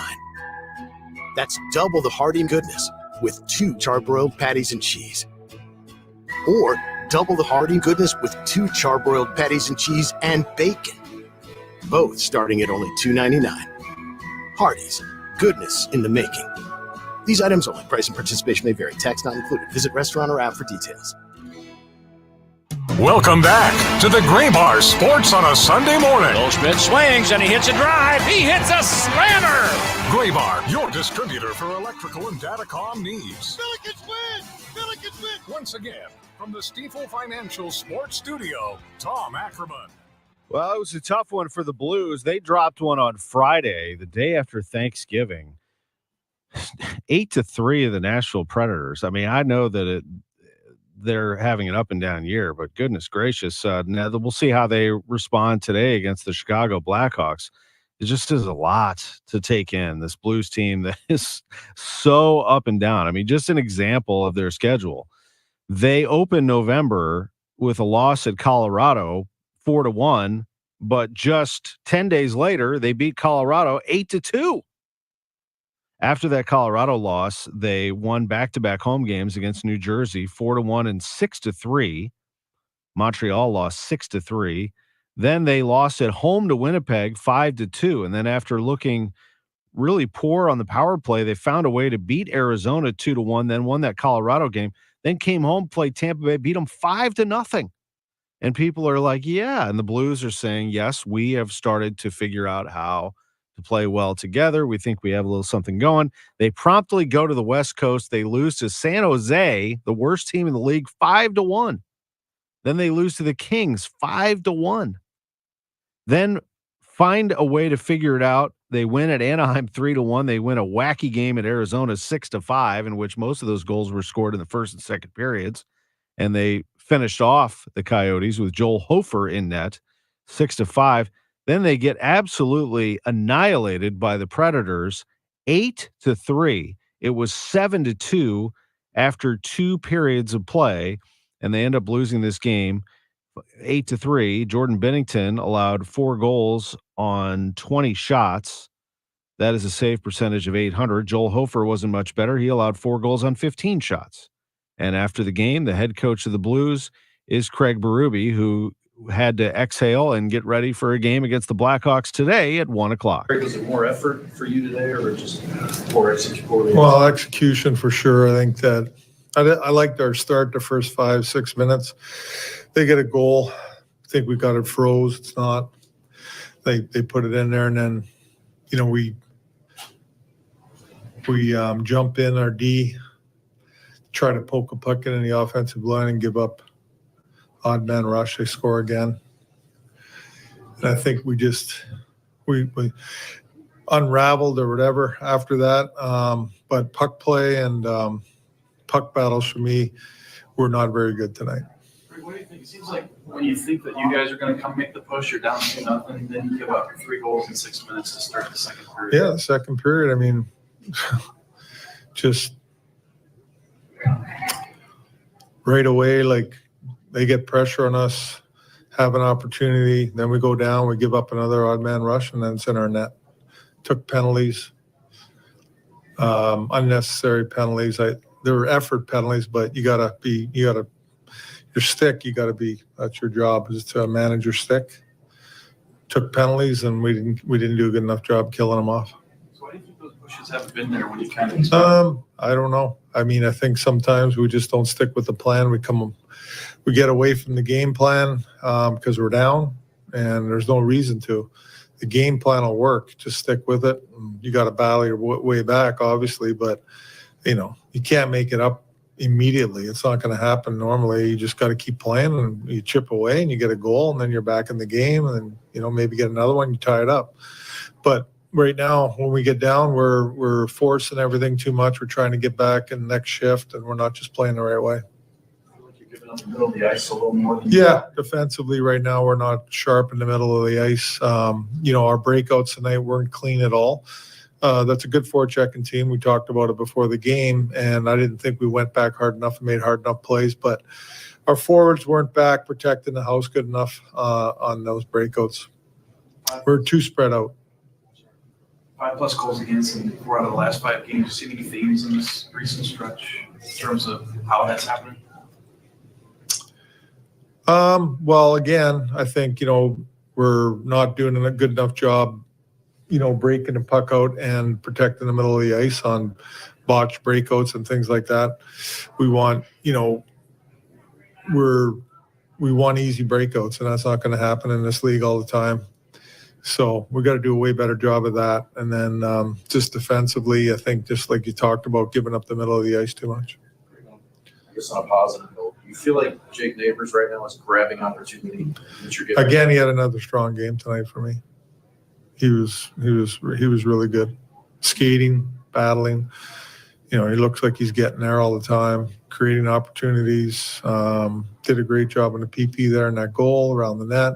That's double the Hardee goodness with 2 charbroiled patties and cheese. Or double the Hardee goodness with 2 charbroiled patties and cheese and bacon. Both starting at only $2.99. Hardee's, goodness in the making. These items only. Price and participation may vary. Tax not included. Visit restaurant or app for details. Welcome back to the Gray Bar Sports on a Sunday morning. Goldschmidt swings and he hits a drive. He hits a slammer. Gray Bar, your distributor for electrical and datacom needs. Billikens win! Billikens win! Once again, from the Stifel Financial Sports Studio, Tom Ackerman. Well, it was a tough one for the Blues. They dropped one on Friday, the day after Thanksgiving. 8-3 of the Nashville Predators. I mean, I know that they're having an up and down year, but goodness gracious. Now we'll see how they respond today against the Chicago Blackhawks. It just is a lot to take in. This Blues team that is so up and down. I mean, just an example of their schedule. They open November with a loss at Colorado, 4-1, but just 10 days later, they beat Colorado 8-2. After that Colorado loss, they won back-to-back home games against New Jersey, 4-1 and 6-3. Montreal lost 6-3. Then they lost at home to Winnipeg, 5-2. And then after looking really poor on the power play, they found a way to beat Arizona 2-1, then won that Colorado game, then came home, played Tampa Bay, beat them 5-0. And people are like, yeah. And the Blues are saying, yes, we have started to figure out how to play well together. We think we have a little something going. They promptly go to the West Coast. They lose to San Jose, the worst team in the league, 5-1. Then they lose to the Kings, 5-1. Then find a way to figure it out. They win at Anaheim 3-1. They win a wacky game at Arizona 6-5, in which most of those goals were scored in the first and second periods. And they finished off the Coyotes with Joel Hofer in net, 6-5. Then they get absolutely annihilated by the Predators, 8-3. It was 7-2 after 2 periods of play, and they end up losing this game 8-3. Jordan Binnington allowed 4 goals on 20 shots. That is a save percentage of 800. Joel Hofer wasn't much better. He allowed 4 goals on 15 shots. And after the game, the head coach of the Blues is Craig Berube, who had to exhale and get ready for a game against the Blackhawks today at 1 o'clock. Was it more effort for you today or just poor execution? Well, execution for sure. I think that I liked our start the first 5-6 minutes. They get a goal. I think we got it froze. It's not. They put it in there, and then, we jump in our D, try to poke a puck in the offensive line and give up odd man rush. They score again. And I think we unraveled or whatever after that. But puck play and puck battles for me were not very good tonight. What do you think? It seems like when you think that you guys are going to come make the push, you're down 2-0, then you give up 3 goals in 6 minutes to start the second period. Yeah, the second period. I mean, just right away, like they get pressure on us, have an opportunity, then we go down, we give up another odd man rush, and then it's in our net. Took penalties, unnecessary penalties. There were effort penalties, but your stick, that's your job, is to manage your stick. Took penalties, and we didn't do a good enough job killing them off. So why do you think those pushes haven't been there when you kind of I don't know. I mean, I think sometimes we just don't stick with the plan. We get away from the game plan because we're down, and there's no reason to. The game plan will work. Just stick with it. You got to battle your way back, obviously, but you can't make it up immediately. It's not going to happen normally. You just got to keep playing, and you chip away, and you get a goal, and then you're back in the game, and then maybe get another one. You tie it up. But right now, when we get down, we're forcing everything too much. We're trying to get back in the next shift, and we're not just playing the right way. giving up the middle of the ice a little more than defensively right now we're not sharp in the middle of the ice. Our breakouts tonight weren't clean at all. That's a good forechecking team. We talked about it before the game, and I didn't think we went back hard enough and made hard enough plays, but our forwards weren't back protecting the house good enough on those breakouts. We're too spread out. 5+ goals against in 4 out of the last 5 games. Do you see any themes in this recent stretch in terms of how that's happening? Well, again, I think, we're not doing a good enough job, breaking the puck out and protecting the middle of the ice on botched breakouts and things like that. We want, we want easy breakouts, and that's not going to happen in this league all the time. So we got to do a way better job of that. And then just defensively, I think just like you talked about, giving up the middle of the ice too much. I guess on a positive note, you feel like Jake Neighbors right now is grabbing opportunity that you're giving? Again, he had another strong game tonight for me. He was really good. Skating, battling. He looks like he's getting there all the time, creating opportunities. Did a great job on the PP there in that goal around the net.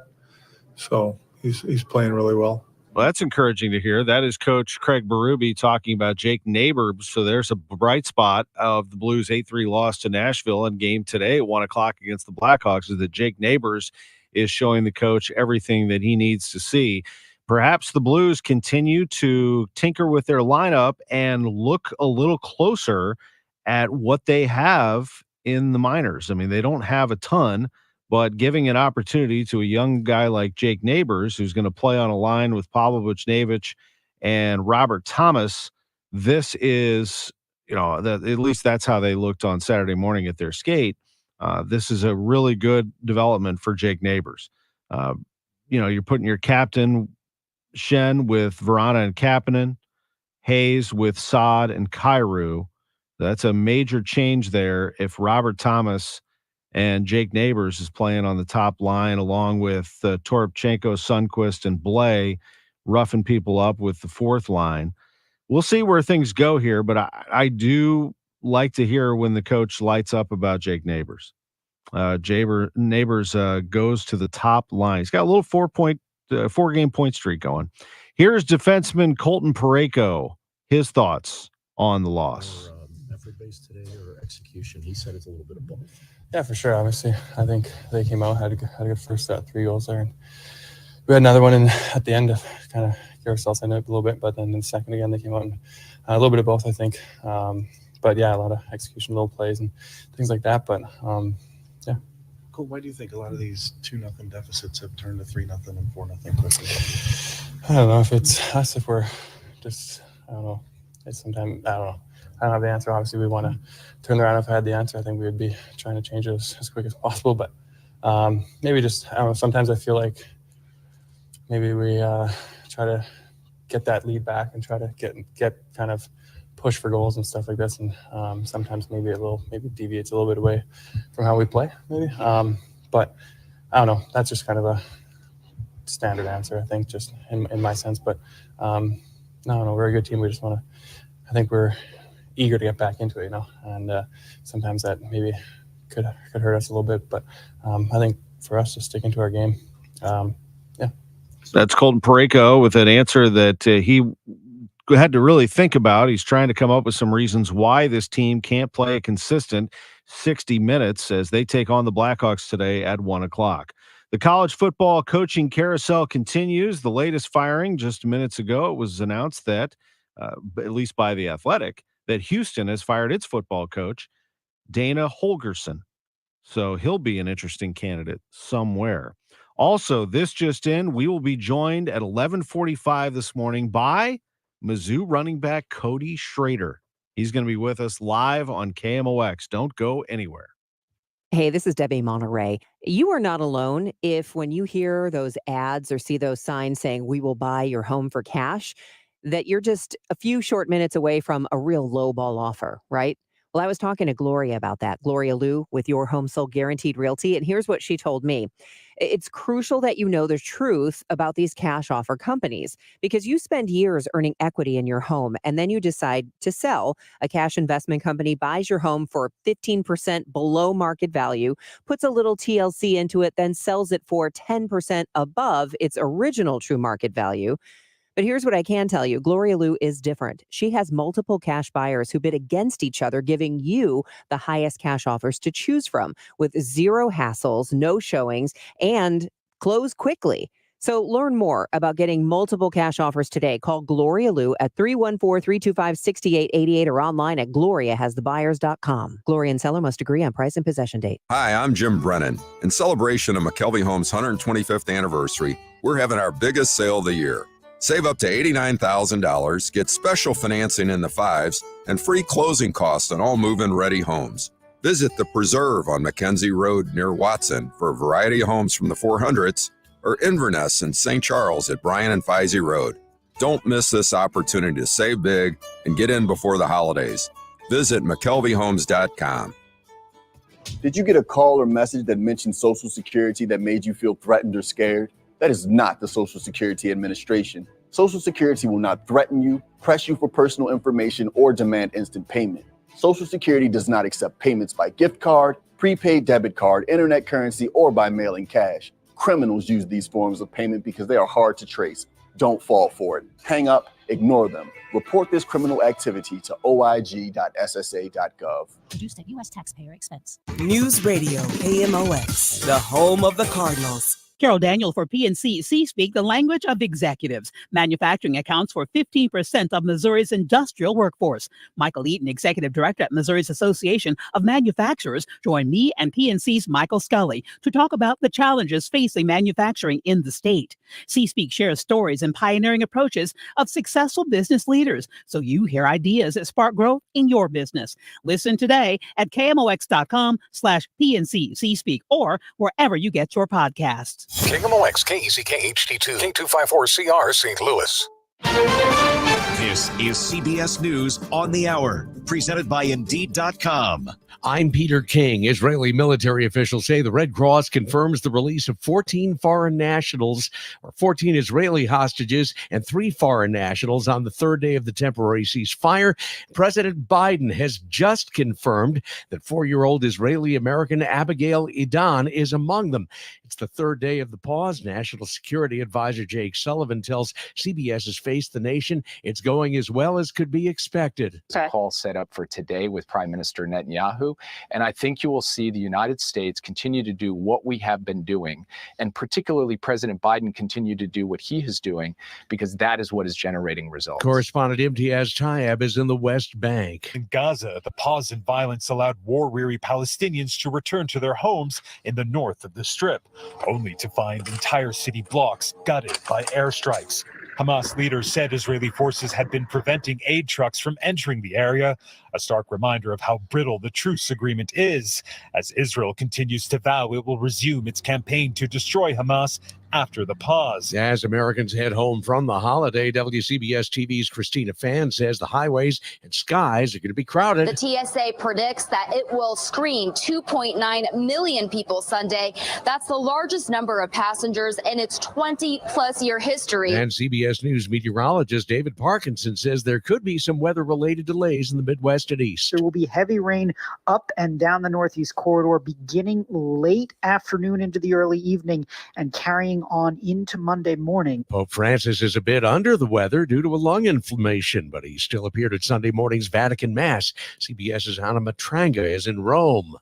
So he's playing really well. Well, that's encouraging to hear. That is Coach Craig Berube talking about Jake Neighbors. So there's a bright spot of the Blues' 8-3 loss to Nashville, and game today at 1 o'clock against the Blackhawks is that Jake Neighbors is showing the coach everything that he needs to see. Perhaps the Blues continue to tinker with their lineup and look a little closer at what they have in the minors. I mean, they don't have a ton, but giving an opportunity to a young guy like Jake Neighbors, who's going to play on a line with Pavlovic-Nevich and Robert Thomas, this is, at least that's how they looked on Saturday morning at their skate. This is a really good development for Jake Neighbors. You're putting your captain Shen with Verana and Kapanen, Hayes with Saad and Kyrou. That's a major change there. If Robert Thomas and Jake Neighbors is playing on the top line along with Toropchenko, Sundqvist, and Blais, roughing people up with the fourth line. We'll see where things go here, but I do like to hear when the coach lights up about Jake Neighbors. Neighbors goes to the top line. He's got a little 4-game point streak going. Here's defenseman Colton Parayko. His thoughts on the loss. Effort based today or execution? He said it's a little bit of both. Yeah, for sure. Obviously, I think they came out, had a good first set, 3 goals there. And we had another one at the end to kind of get ourselves in it a little bit, but then in the second again, they came out and a little bit of both, I think. but yeah, a lot of execution, little plays and things like that. But yeah. Cool. Why do you think a lot of these 2-0 deficits have turned to 3-0 and 4-0 quickly? I don't know if it's us, if we're just, I don't know. It's sometimes, I don't know. I don't have the answer. Obviously, we want to turn around. If I had the answer, I think we would be trying to change it as quick as possible. But maybe just, I don't know, sometimes I feel like maybe we try to get that lead back and try to get kind of push for goals and stuff like this. And sometimes maybe deviates a little bit away from how we play, maybe. But I don't know. That's just kind of a standard answer, I think, just in my sense. But no, we're a good team. We just want to, I think we're eager to get back into it, and sometimes that maybe could hurt us a little bit. But I think for us, just sticking to our game. That's Colton Parayko with an answer that he had to really think about. He's trying to come up with some reasons why this team can't play a consistent 60 minutes as they take on the Blackhawks today at 1:00. The college football coaching carousel continues. The latest firing just minutes ago, it was announced that, at least by The Athletic, that Houston has fired its football coach, Dana Holgorsen. So he'll be an interesting candidate somewhere. Also, this just in, we will be joined at 11:45 this morning by Mizzou running back Cody Schrader. He's going to be with us live on KMOX. Don't go anywhere. Hey, this is Debbie Monterey. You are not alone if when you hear those ads or see those signs saying we will buy your home for cash, that you're just a few short minutes away from a real lowball offer, right? Well, I was talking to Gloria about that, Gloria Liu with Your Home Sold Guaranteed Realty, and here's what she told me. It's crucial that you know the truth about these cash offer companies because you spend years earning equity in your home and then you decide to sell. A cash investment company buys your home for 15% below market value, puts a little TLC into it, then sells it for 10% above its original true market value. But here's what I can tell you. Gloria Liu is different. She has multiple cash buyers who bid against each other, giving you the highest cash offers to choose from with zero hassles, no showings, and close quickly. So learn more about getting multiple cash offers today. Call Gloria Liu at 314-325-6888 or online at gloriahasthebuyers.com. Gloria and seller must agree on price and possession date. Hi, I'm Jim Brennan. In celebration of McKelvey Homes' 125th anniversary, we're having our biggest sale of the year. Save up to $89,000, get special financing in the 5s, and free closing costs on all move-in ready homes. Visit The Preserve on Mackenzie Road near Watson for a variety of homes from the 400s, or Inverness in St. Charles at Bryan and Feisey Road. Don't miss this opportunity to save big and get in before the holidays. Visit McKelveyHomes.com. Did you get a call or message that mentioned Social Security that made you feel threatened or scared? That is not the Social Security Administration. Social Security will not threaten you, press you for personal information, or demand instant payment. Social Security does not accept payments by gift card, prepaid debit card, internet currency, or by mailing cash. Criminals use these forms of payment because they are hard to trace. Don't fall for it. Hang up, ignore them. Report this criminal activity to oig.ssa.gov. Produced at U.S. taxpayer expense. News Radio KMOX, the home of the Cardinals. Carol Daniel for PNC C-Speak, the language of executives. Manufacturing accounts for 15% of Missouri's industrial workforce. Michael Eaton, Executive Director at Missouri's Association of Manufacturers, joined me and PNC's Michael Scully to talk about the challenges facing manufacturing in the state. C-Speak shares stories and pioneering approaches of successful business leaders, so you hear ideas that spark growth in your business. Listen today at KMOX.com/PNC C-Speak or wherever you get your podcasts. KMOX, KECK HD2, K254CR, St. Louis. This is CBS News on the Hour, presented by Indeed.com. I'm Peter King. Israeli military officials say the Red Cross confirms the release of 14 foreign nationals, or 14 Israeli hostages, and 3 foreign nationals on the third day of the temporary ceasefire. President Biden has just confirmed that 4-year-old Israeli-American Abigail Edan is among them. It's the third day of the pause. National Security Advisor Jake Sullivan tells CBS's Face the Nation it's going going as well as could be expected. Call set up for today with Prime Minister Netanyahu. And I think you will see the United States continue to do what we have been doing, and particularly President Biden continue to do what he is doing, because that is what is generating results. Correspondent Imtiaz Tayeb is in the West Bank. In Gaza, the pause in violence allowed war-weary Palestinians to return to their homes in the north of the Strip, only to find entire city blocks gutted by airstrikes. Hamas leaders said Israeli forces had been preventing aid trucks from entering the area, a stark reminder of how brittle the truce agreement is, as Israel continues to vow it will resume its campaign to destroy Hamas after the pause. As Americans head home from the holiday, WCBS TV's Christina Fan says the highways and skies are going to be crowded. The TSA predicts that it will screen 2.9 million people Sunday. That's the largest number of passengers in its 20-plus year history. And CBS News meteorologist David Parkinson says there could be some weather-related delays in the Midwest and East. There will be heavy rain up and down the Northeast corridor beginning late afternoon into the early evening and carrying on into Monday morning. Pope Francis is a bit under the weather due to a lung inflammation, but he still appeared at Sunday morning's Vatican Mass. CBS's Anna Matranga is in Rome.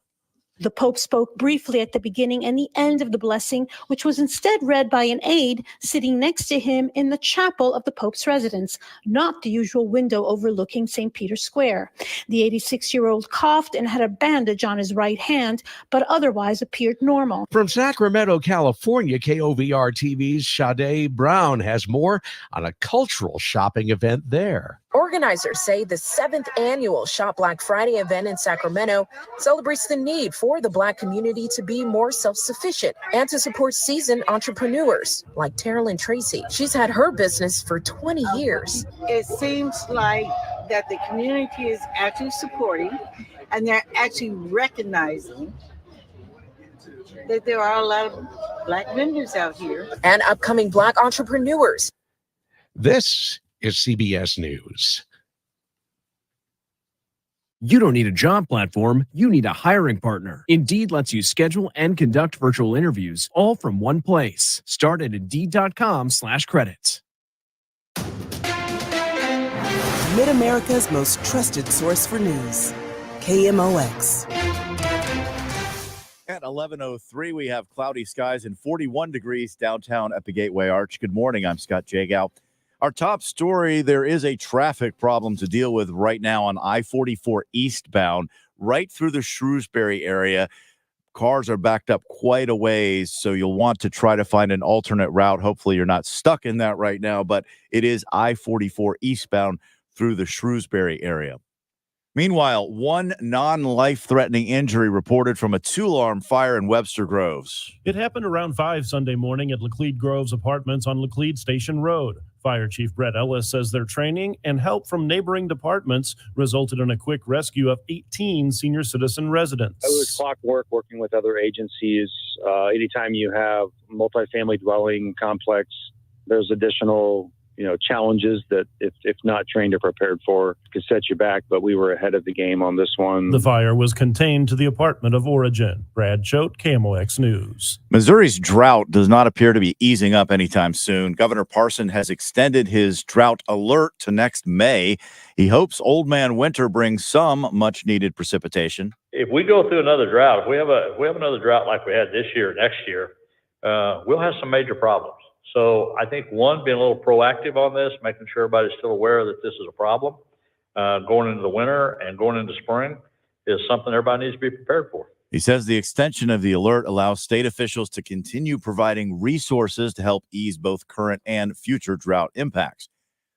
The Pope spoke briefly at the beginning and the end of the blessing, which was instead read by an aide sitting next to him in the chapel of the Pope's residence, not the usual window overlooking St. Peter's Square. The 86-year-old coughed and had a bandage on his right hand, but otherwise appeared normal. From Sacramento, California, KOVR TV's Sade Brown has more on a cultural shopping event there. Organizers say the 7th annual Shop Black Friday event in Sacramento celebrates the need for the Black community to be more self-sufficient and to support seasoned entrepreneurs like Terilyn Tracy. She's had her business for 20 years. It seems like that the community is actually supporting and they're actually recognizing that there are a lot of Black vendors out here. And upcoming Black entrepreneurs. This is CBS News. You don't need a job platform, you need a hiring partner. Indeed lets you schedule and conduct virtual interviews all from one place. Start at Indeed.com/credits. Mid-America's most trusted source for news. KMOX. At 11:03, we have cloudy skies and 41 degrees downtown at the Gateway Arch. Good morning. I'm Scott Jagow. Our top story, there is a traffic problem to deal with right now on I-44 eastbound, right through the Shrewsbury area. Cars are backed up quite a ways, so you'll want to try to find an alternate route. Hopefully you're not stuck in that right now, but it is I-44 eastbound through the Shrewsbury area. Meanwhile, one non-life-threatening injury reported from a two-alarm fire in Webster Groves. It happened around 5 Sunday morning at Laclede Groves Apartments on Laclede Station Road. Fire Chief Brett Ellis says their training and help from neighboring departments resulted in a quick rescue of 18 senior citizen residents. It was clockwork working with other agencies. Anytime you have multifamily dwelling complex, there's additional challenges that if not trained or prepared for could set you back, but we were ahead of the game on this one. The fire was contained to the apartment of origin. Brad Choate, KMOX News. Missouri's drought does not appear to be easing up anytime soon. Governor Parson has extended his drought alert to next May. He hopes Old Man Winter brings some much-needed precipitation. If we go through another drought, if we have another drought like we had this year, next year, we'll have some major problems. So I think, one, being a little proactive on this, making sure everybody's still aware that this is a problem going into the winter and going into spring is something everybody needs to be prepared for. He says the extension of the alert allows state officials to continue providing resources to help ease both current and future drought impacts.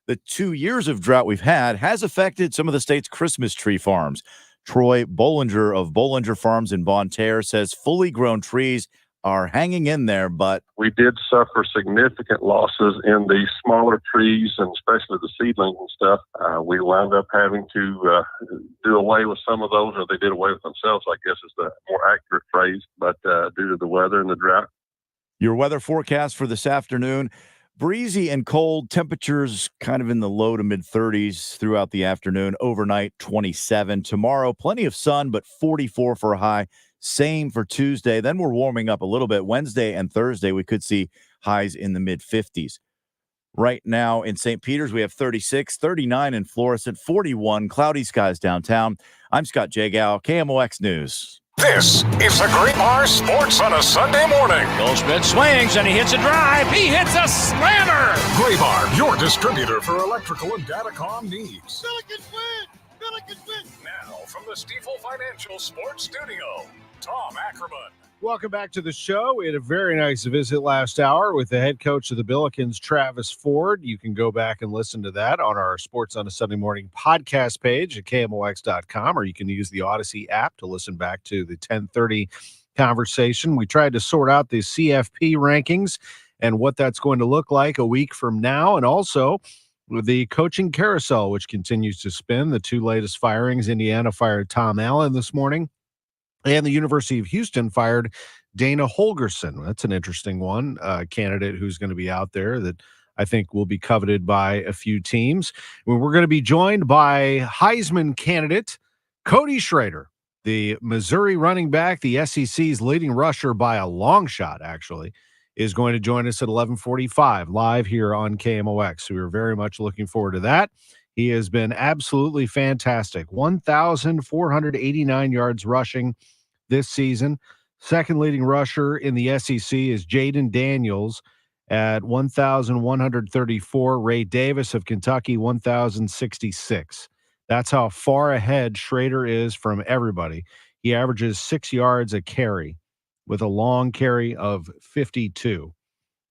The 2 years of drought we've had has affected some of the state's Christmas tree farms. Troy Bollinger of Bollinger Farms in Bonne Terre says fully grown trees are hanging in there, but we did suffer significant losses in the smaller trees and especially the seedlings and stuff. We wound up having to do away with some of those, or they did away with themselves, I guess is the more accurate phrase, but due to the weather and the drought. Your weather forecast for this afternoon, breezy and cold, temperatures kind of in the low to mid 30s throughout the afternoon, overnight 27. Tomorrow, plenty of sun, but 44 for a high. Same for Tuesday. Then we're warming up a little bit. Wednesday and Thursday, we could see highs in the mid 50s. Right now in St. Peters, we have 36, 39 in Florissant, 41, cloudy skies downtown. I'm Scott Jagow, KMOX News. This is the Great Bar Sports on a Sunday morning. Goldschmidt swings and he hits a drive. He hits a slammer. Great Bar, your distributor for electrical and datacom needs. Billy can win. Billy can win. Now from the Stifel Financial Sports Studio, Tom Ackerman. Welcome back to the show. We had a very nice visit last hour with the head coach of the Billikens, Travis Ford. You can go back and listen to that on our Sports on a Sunday Morning podcast page at KMOX.com, or you can use the Odyssey app to listen back to the 10:30 conversation. We tried to sort out the CFP rankings and what that's going to look like a week from now, and also with the coaching carousel, which continues to spin. The two latest firings, Indiana fired Tom Allen this morning, and the University of Houston fired Dana Holgerson. That's an interesting one, candidate who's going to be out there that I think will be coveted by a few teams. We're going to be joined by Heisman candidate Cody Schrader, the Missouri running back, the SEC's leading rusher by a long shot, actually, is going to join us at 11:45 live here on KMOX. So we're very much looking forward to that. He has been absolutely fantastic. 1,489 yards rushing this season. Second leading rusher in the SEC is Jaden Daniels at 1,134. Ray Davis of Kentucky, 1,066. That's how far ahead Schrader is from everybody. He averages 6 yards a carry with a long carry of 52.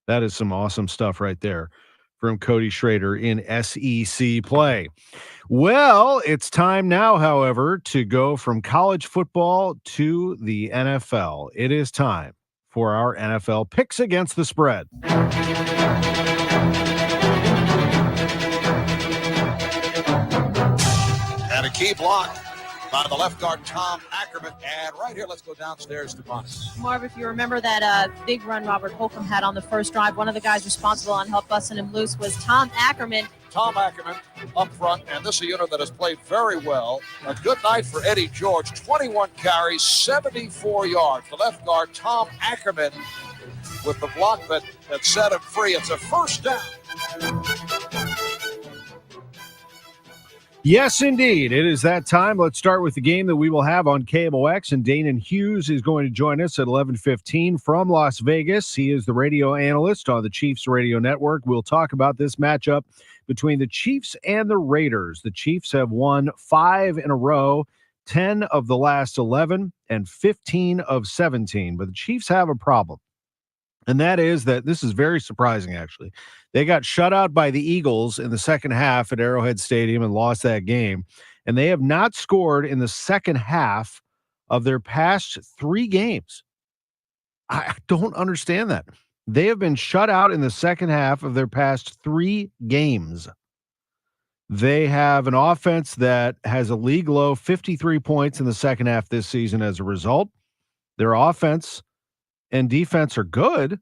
That is some awesome stuff right there from Cody Schrader in SEC play. Well, it's time now, however, to go from college football to the NFL. It is time for our NFL picks against the spread. And a key block by the left guard, Tom Ackerman. And right here, let's go downstairs to Bonnie. Marv, if you remember that big run Robert Holcomb had on the first drive, one of the guys responsible on help busting him loose was Tom Ackerman. Tom Ackerman up front, and this is a unit that has played very well. A good night for Eddie George. 21 carries, 74 yards. The left guard, Tom Ackerman, with the block that set him free. It's a first down. Yes, indeed. It is that time. Let's start with the game that we will have on KMOX, and Danon Hughes is going to join us at 11:15 from Las Vegas. He is the radio analyst on the Chiefs Radio Network. We'll talk about this matchup between the Chiefs and the Raiders. The Chiefs have won 5 in a row, 10 of the last 11, and 15 of 17. But the Chiefs have a problem. And that is that this is very surprising, actually. They got shut out by the Eagles in the second half at Arrowhead Stadium and lost that game. And they have not scored in the second half of their past 3 games. I don't understand that. They have been shut out in the second half of their past 3 games. They have an offense that has a league low 53 points in the second half this season as a result. Their offense and defense are good.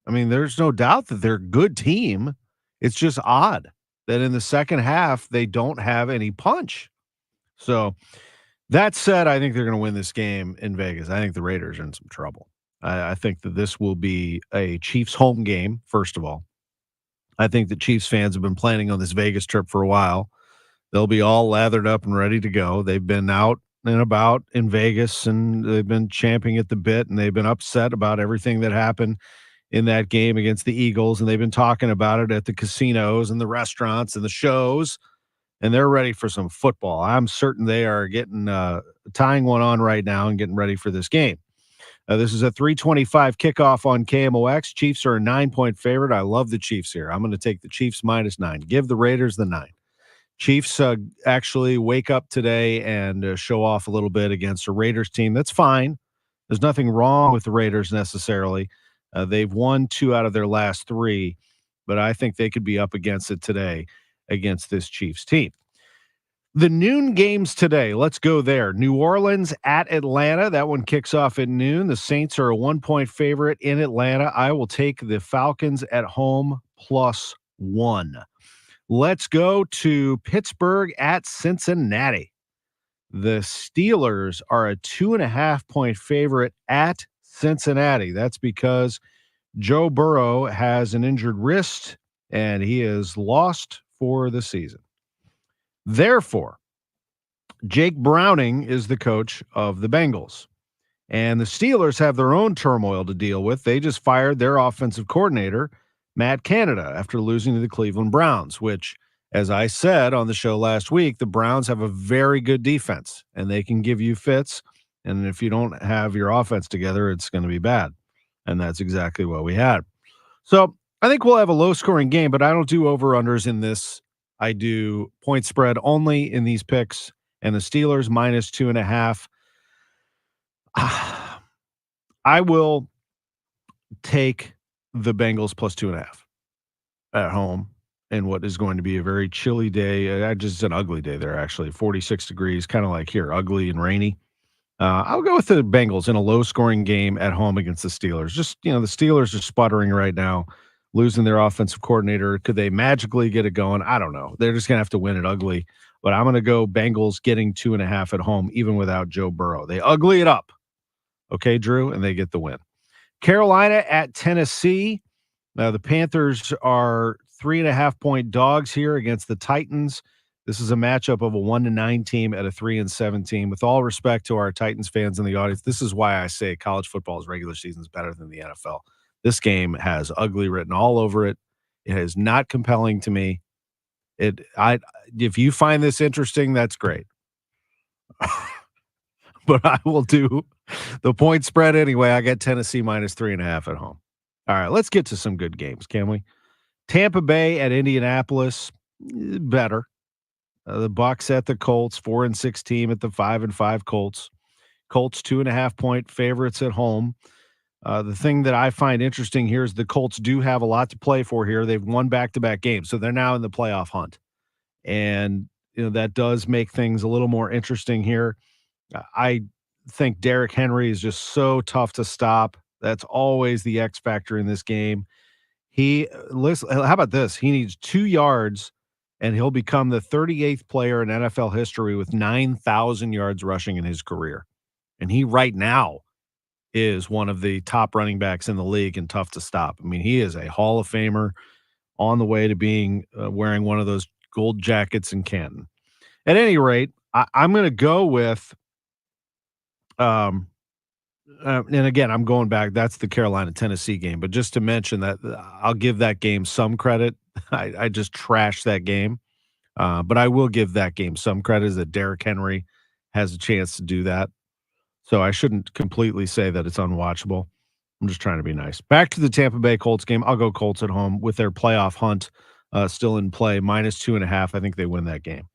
I mean, there's no doubt that they're a good team. It's just odd that in the second half, they don't have any punch. So that said, I think they're going to win this game in Vegas. I think the Raiders are in some trouble. I think that this will be a Chiefs home game, first of all. I think the Chiefs fans have been planning on this Vegas trip for a while. They'll be all lathered up and ready to go. They've been out and about in Vegas, and they've been champing at the bit, and they've been upset about everything that happened in that game against the Eagles, and they've been talking about it at the casinos and the restaurants and the shows, and they're ready for some football. I'm certain they are getting tying one on right now and getting ready for this game. This is a 3:25 kickoff on KMOX. Chiefs are a 9-point favorite. I love the Chiefs here. I'm going to take the Chiefs -9. Give the Raiders the 9. Chiefs actually wake up today and show off a little bit against a Raiders team. That's fine. There's nothing wrong with the Raiders necessarily. They've won 2 out of their last 3, but I think they could be up against it today against this Chiefs team. The noon games today, let's go there. New Orleans at Atlanta. That one kicks off at noon. The Saints are a 1-point favorite in Atlanta. I will take the Falcons at home +1. Let's go to Pittsburgh at Cincinnati. The Steelers are a 2.5-point favorite at Cincinnati. That's because Joe Burrow has an injured wrist and he is lost for the season. Therefore, Jake Browning is the coach of the Bengals. And the Steelers have their own turmoil to deal with. They just fired their offensive coordinator, Matt Canada, after losing to the Cleveland Browns, which, as I said on the show last week, the Browns have a very good defense, and they can give you fits. And if you don't have your offense together, it's going to be bad. And that's exactly what we had. So I think we'll have a low-scoring game, but I don't do over-unders in this. I do point spread only in these picks, and the Steelers minus 2.5. I will take the Bengals plus 2.5 at home in what is going to be a very chilly day. Just an ugly day there, actually. 46 degrees, kind of like here, ugly and rainy. I'll go with the Bengals in a low-scoring game at home against the Steelers. Just, the Steelers are sputtering right now, losing their offensive coordinator. Could they magically get it going? I don't know. They're just going to have to win it ugly. But I'm going to go Bengals getting 2.5 at home, even without Joe Burrow. They ugly it up. Okay, Drew, and they get the win. Carolina at Tennessee. Now, the Panthers are 3.5-point dogs here against the Titans. This is a matchup of a 1-9 team at a 3-7 team. With all respect to our Titans fans in the audience, this is why I say college football's regular season is better than the NFL. This game has ugly written all over it. It is not compelling to me. If you find this interesting, that's great. But I will do the point spread anyway. I get Tennessee minus 3.5 at home. All right, let's get to some good games, can we? Tampa Bay at Indianapolis, better. The Bucs at the Colts, 4-6 team at the 5-5 Colts. Colts 2.5-point favorites at home. The thing that I find interesting here is the Colts do have a lot to play for here. They've won back-to-back games, so they're now in the playoff hunt. And that does make things a little more interesting here. I think Derrick Henry is just so tough to stop. That's always the X factor in this game. How about this? He needs 2 yards, and he'll become the 38th player in NFL history with 9,000 yards rushing in his career. And he right now is one of the top running backs in the league and tough to stop. I mean, he is a Hall of Famer on the way to being wearing one of those gold jackets in Canton. At any rate, I'm going to go with and again, I'm going back. That's the Carolina-Tennessee game. But just to mention that, I'll give that game some credit. I just trashed that game. But I will give that game some credit, that Derrick Henry has a chance to do that. So I shouldn't completely say that it's unwatchable. I'm just trying to be nice. Back to the Tampa Bay Colts game. I'll go Colts at home with their playoff hunt still in play. Minus 2.5. I think they win that game.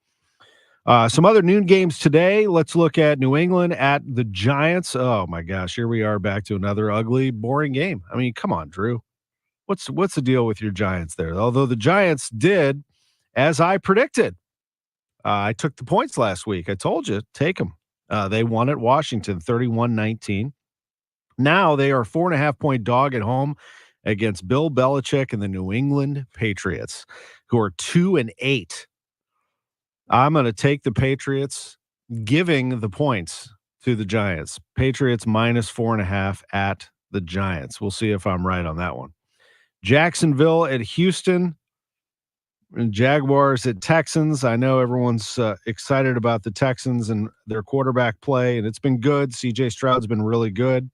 Some other noon games today. Let's look at New England at the Giants. Oh my gosh, here we are back to another ugly, boring game. I mean, come on, Drew. What's the deal with your Giants there? Although the Giants did, as I predicted. I took the points last week. I told you, take them. They won at Washington, 31-19. Now they are 4.5-point dog at home against Bill Belichick and the New England Patriots, who are 2-8. I'm going to take the Patriots, giving the points to the Giants. Patriots minus 4.5 at the Giants. We'll see if I'm right on that one. Jacksonville at Houston. And Jaguars at Texans. I know everyone's excited about the Texans and their quarterback play, and it's been good. C.J. Stroud's been really good.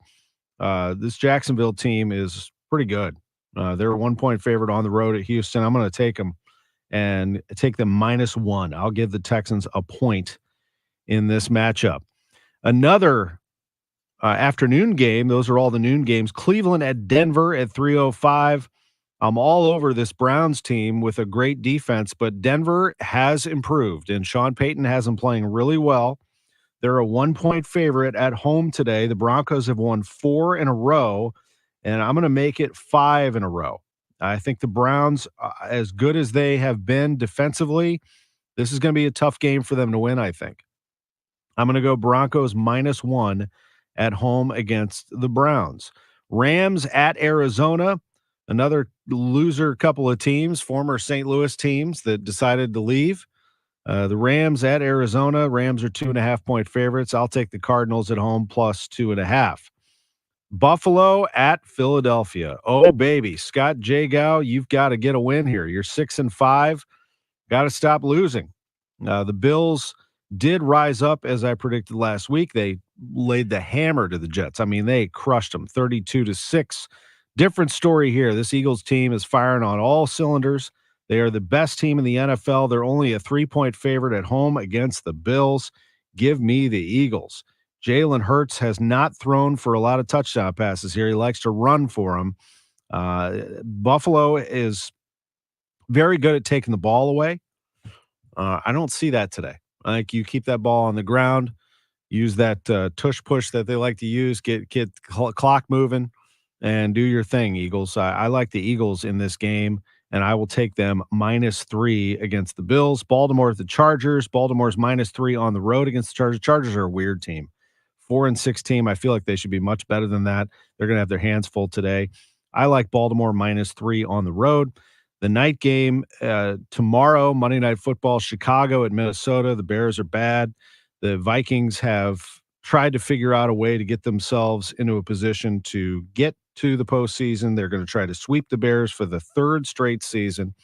This Jacksonville team is pretty good. They're a 1-point favorite on the road at Houston. I'm going to take them and take them -1. I'll give the Texans a point in this matchup. Another afternoon game. Those are all the noon games. Cleveland at Denver at 3:05. I'm all over this Browns team with a great defense, but Denver has improved, and Sean Payton has them playing really well. They're a 1-point favorite at home today. The Broncos have won 4 in a row, and I'm going to make it 5 in a row. I think the Browns, as good as they have been defensively, this is going to be a tough game for them to win, I think. I'm going to go Broncos -1 at home against the Browns. Rams at Arizona, another loser couple of teams, former St. Louis teams that decided to leave. The Rams at Arizona. Rams are 2.5-point favorites. I'll take the Cardinals at home +2.5. Buffalo at Philadelphia. Oh, baby. Scott Jagow, you've got to get a win here. You're 6-5. Got to stop losing. The Bills did rise up, as I predicted last week. They laid the hammer to the Jets. I mean, they crushed them 32-6. Different story here. This Eagles team is firing on all cylinders. They are the best team in the NFL. They're only a 3-point favorite at home against the Bills. Give me the Eagles. Jalen Hurts has not thrown for a lot of touchdown passes here. He likes to run for them. Buffalo is very good at taking the ball away. I don't see that today. I think you keep that ball on the ground, use that tush push that they like to use, get clock moving, and do your thing, Eagles. I like the Eagles in this game, and I will take them -3 against the Bills. Baltimore at the Chargers. Baltimore's -3 on the road against the Chargers. Chargers are a weird team. 4-6 team. I feel like they should be much better than that. They're going to have their hands full today. I like Baltimore -3 on the road. The night game tomorrow, Monday Night Football, Chicago at Minnesota. The Bears are bad. The Vikings have tried to figure out a way to get themselves into a position to get to the postseason. They're going to try to sweep the Bears for the third straight season.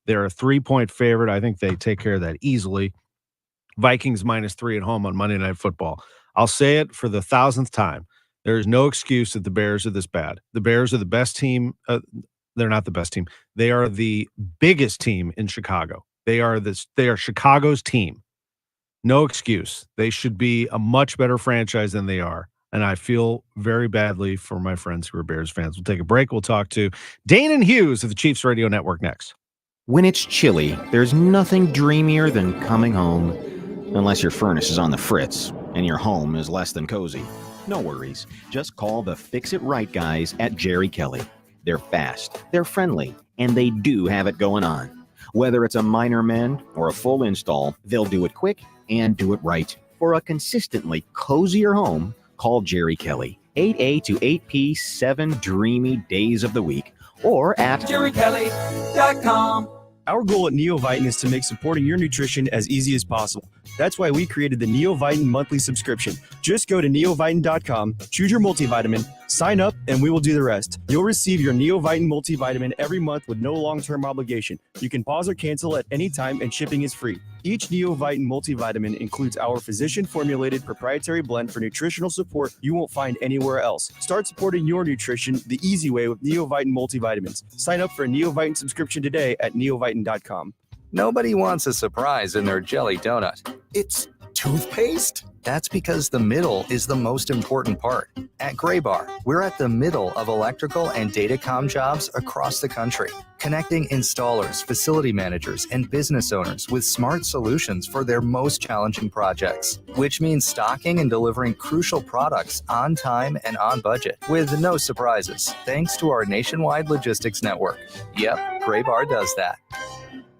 They're a 3-point favorite. I think they take care of that easily. Vikings -3 at home on Monday Night Football. I'll say it for the 1,000th time. There is no excuse that the Bears are this bad. The Bears are the best team. They're not the best team. They are the biggest team in Chicago. They are Chicago's team. No excuse. They should be a much better franchise than they are. And I feel very badly for my friends who are Bears fans. We'll take a break. We'll talk to Dane and Hughes of the Chiefs Radio Network next. When it's chilly, there's nothing dreamier than coming home, unless your furnace is on the fritz and your home is less than cozy. No worries. Just call the Fix It Right guys at Jerry Kelly. They're fast, they're friendly, and they do have it going on. Whether it's a minor mend or a full install, they'll do it quick and do it right. For a consistently cozier home, call Jerry Kelly. 8A to 8P 7 dreamy days of the week, or at jerrykelly.com. Our goal at Neovitin is to make supporting your nutrition as easy as possible. That's why we created the Neovitin monthly subscription. Just go to neovitin.com, choose your multivitamin, sign up, and we will do the rest. You'll receive your Neovitin multivitamin every month with no long-term obligation. You can pause or cancel at any time, and shipping is free. Each Neovitin multivitamin includes our physician-formulated proprietary blend for nutritional support you won't find anywhere else. Start supporting your nutrition the easy way with Neovitin multivitamins. Sign up for a Neovitin subscription today at neovitin.com. Nobody wants a surprise in their jelly donut. It's toothpaste? That's because the middle is the most important part. At Graybar, we're at the middle of electrical and datacom jobs across the country, connecting installers, facility managers, and business owners with smart solutions for their most challenging projects, which means stocking and delivering crucial products on time and on budget with no surprises, thanks to our nationwide logistics network. Yep, Graybar does that.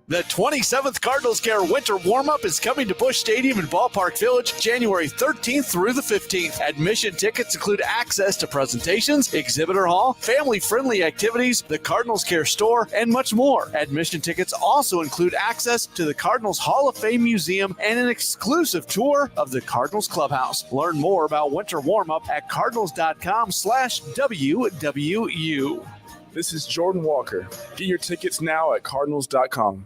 The 27th Cardinals Care Winter Warm-Up is coming to Busch Stadium in Ballpark Village January 13th through the 15th. Admission tickets include access to presentations, exhibitor hall, family-friendly activities, the Cardinals Care store, and much more. Admission tickets also include access to the Cardinals Hall of Fame Museum and an exclusive tour of the Cardinals Clubhouse. Learn more about Winter Warm-Up at cardinals.com/WWU. This is Jordan Walker. Get your tickets now at cardinals.com.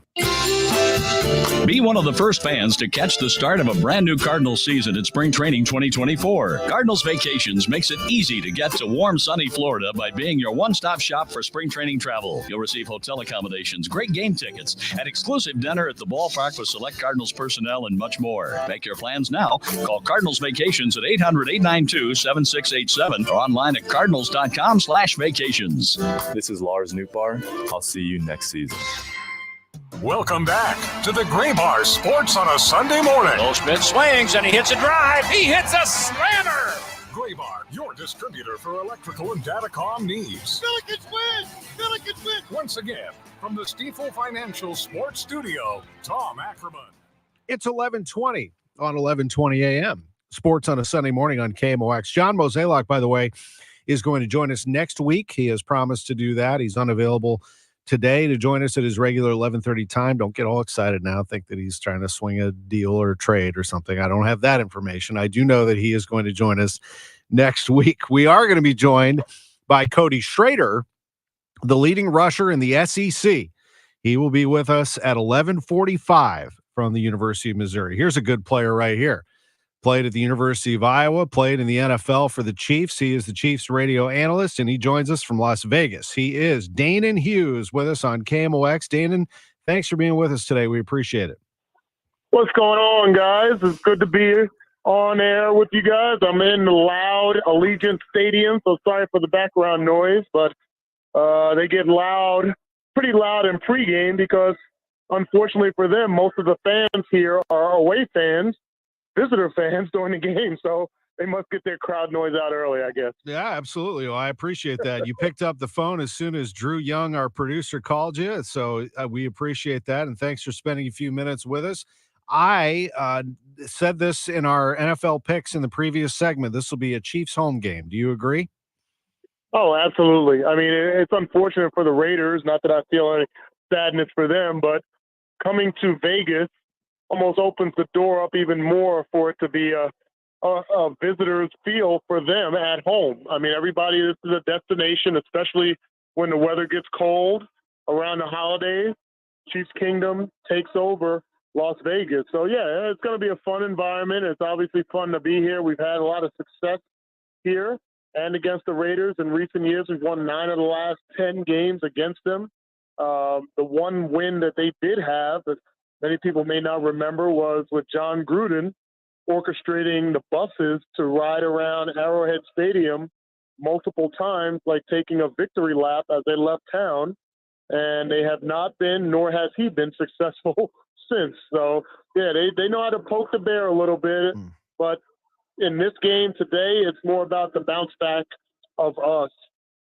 Be one of the first fans to catch the start of a brand new Cardinals season at Spring Training 2024. Cardinals Vacations makes it easy to get to warm, sunny Florida by being your one-stop shop for spring training travel. You'll receive hotel accommodations, great game tickets, an exclusive dinner at the ballpark with select Cardinals personnel, and much more. Make your plans now. Call Cardinals Vacations at 800-892-7687 or online at cardinals.com/vacations. This is Lars Newbar. I'll see you next season. Welcome back to the Graybar Sports on a Sunday morning. Goldschmidt swings and he hits a drive. He hits a slammer. Graybar, your distributor for electrical and datacom needs. Billikens win! Billikens win! Once again, from the Stifel Financial Sports Studio, Tom Ackerman. It's 11:20 on 11:20 a.m. Sports on a Sunday morning on KMOX. John Mozeliak, by the way, is going to join us next week. He has promised to do that. He's unavailable today to join us at his regular 11:30 time. Don't get all excited now. Think that he's trying to swing a deal or a trade or something. I don't have that information. I do know that he is going to join us next week. We are going to be joined by Cody Schrader, the leading rusher in the SEC. He will be with us at 11:45 from the University of Missouri. Here's a good player right here. Played at the University of Iowa, played in the NFL for the Chiefs. He is the Chiefs radio analyst, and he joins us from Las Vegas. He is Danon Hughes with us on KMOX. Danon, thanks for being with us today. We appreciate it. What's going on, guys? It's good to be on air with you guys. I'm in the loud Allegiant Stadium, so sorry for the background noise, but they get loud, pretty loud in pregame because, unfortunately for them, most of the fans here are away fans, visitor fans during the game, so they must get their crowd noise out early, I guess. Yeah, absolutely. Well, I appreciate that. You picked up the phone as soon as Drew Young, our producer, called you, so we appreciate that, and thanks for spending a few minutes with us. I said this in our NFL picks in the previous segment. This will be a Chiefs home game. Do you agree? Oh, absolutely. I mean, it's unfortunate for the Raiders, not that I feel any sadness for them, but coming to Vegas almost opens the door up even more for it to be a visitor's feel for them at home. I mean, everybody, this is a destination, especially when the weather gets cold around the holidays. Chiefs Kingdom takes over Las Vegas. So, yeah, it's going to be a fun environment. It's obviously fun to be here. We've had a lot of success here and against the Raiders in recent years. We've won 9 of the last 10 games against them. The one win that they did have that many people may not remember was with John Gruden orchestrating the buses to ride around Arrowhead Stadium multiple times, like taking a victory lap as they left town. And they have not been, nor has he been successful since. So, yeah, they know how to poke the bear a little bit. But in this game today, it's more about the bounce back of us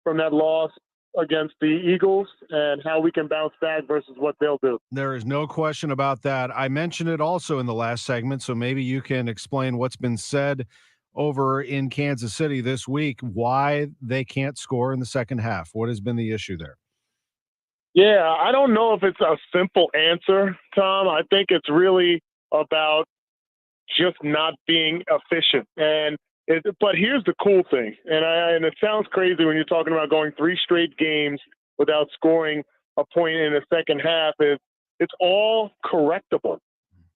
from that loss against the Eagles and how we can bounce back versus what they'll do. There is no question about that. I mentioned it also in the last segment, so maybe you can explain what's been said over in Kansas City this week, why they can't score in the second half. What has been the issue there? Yeah, I don't know if it's a simple answer, Tom. I think it's really about just not being efficient. But here's the cool thing, and it sounds crazy when you're talking about going 3 straight games without scoring a point in the second half. It's all correctable.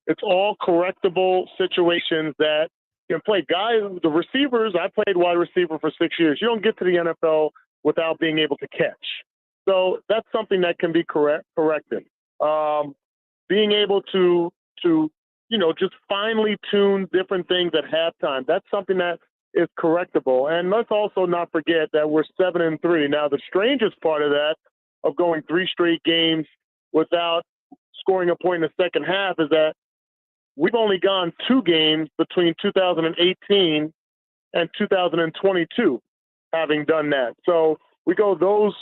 It's all correctable situations that you can play. Guys, the receivers, I played wide receiver for 6 years. You don't get to the NFL without being able to catch. So that's something that can be corrected. Being able to just finely tune different things at halftime. That's something that is correctable. And let's also not forget that we're 7-3. Now, the strangest part of that, of going 3 straight games without scoring a point in the second half, is that we've only gone 2 games between 2018 and 2022 having done that. So we go those,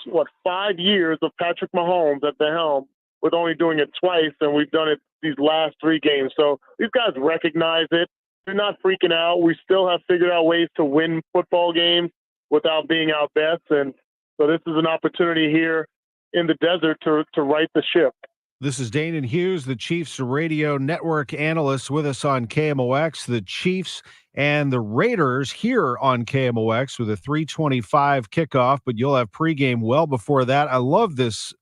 5 years of Patrick Mahomes at the helm with only doing it twice, and we've done it these last 3 games. So these guys recognize it. They're not freaking out. We still have figured out ways to win football games without being our best. And so this is an opportunity here in the desert to right the ship. This is Danon Hughes, the Chiefs radio network analyst, with us on KMOX. The Chiefs and the Raiders here on KMOX with a 3:25 kickoff, but you'll have pregame well before that. I love this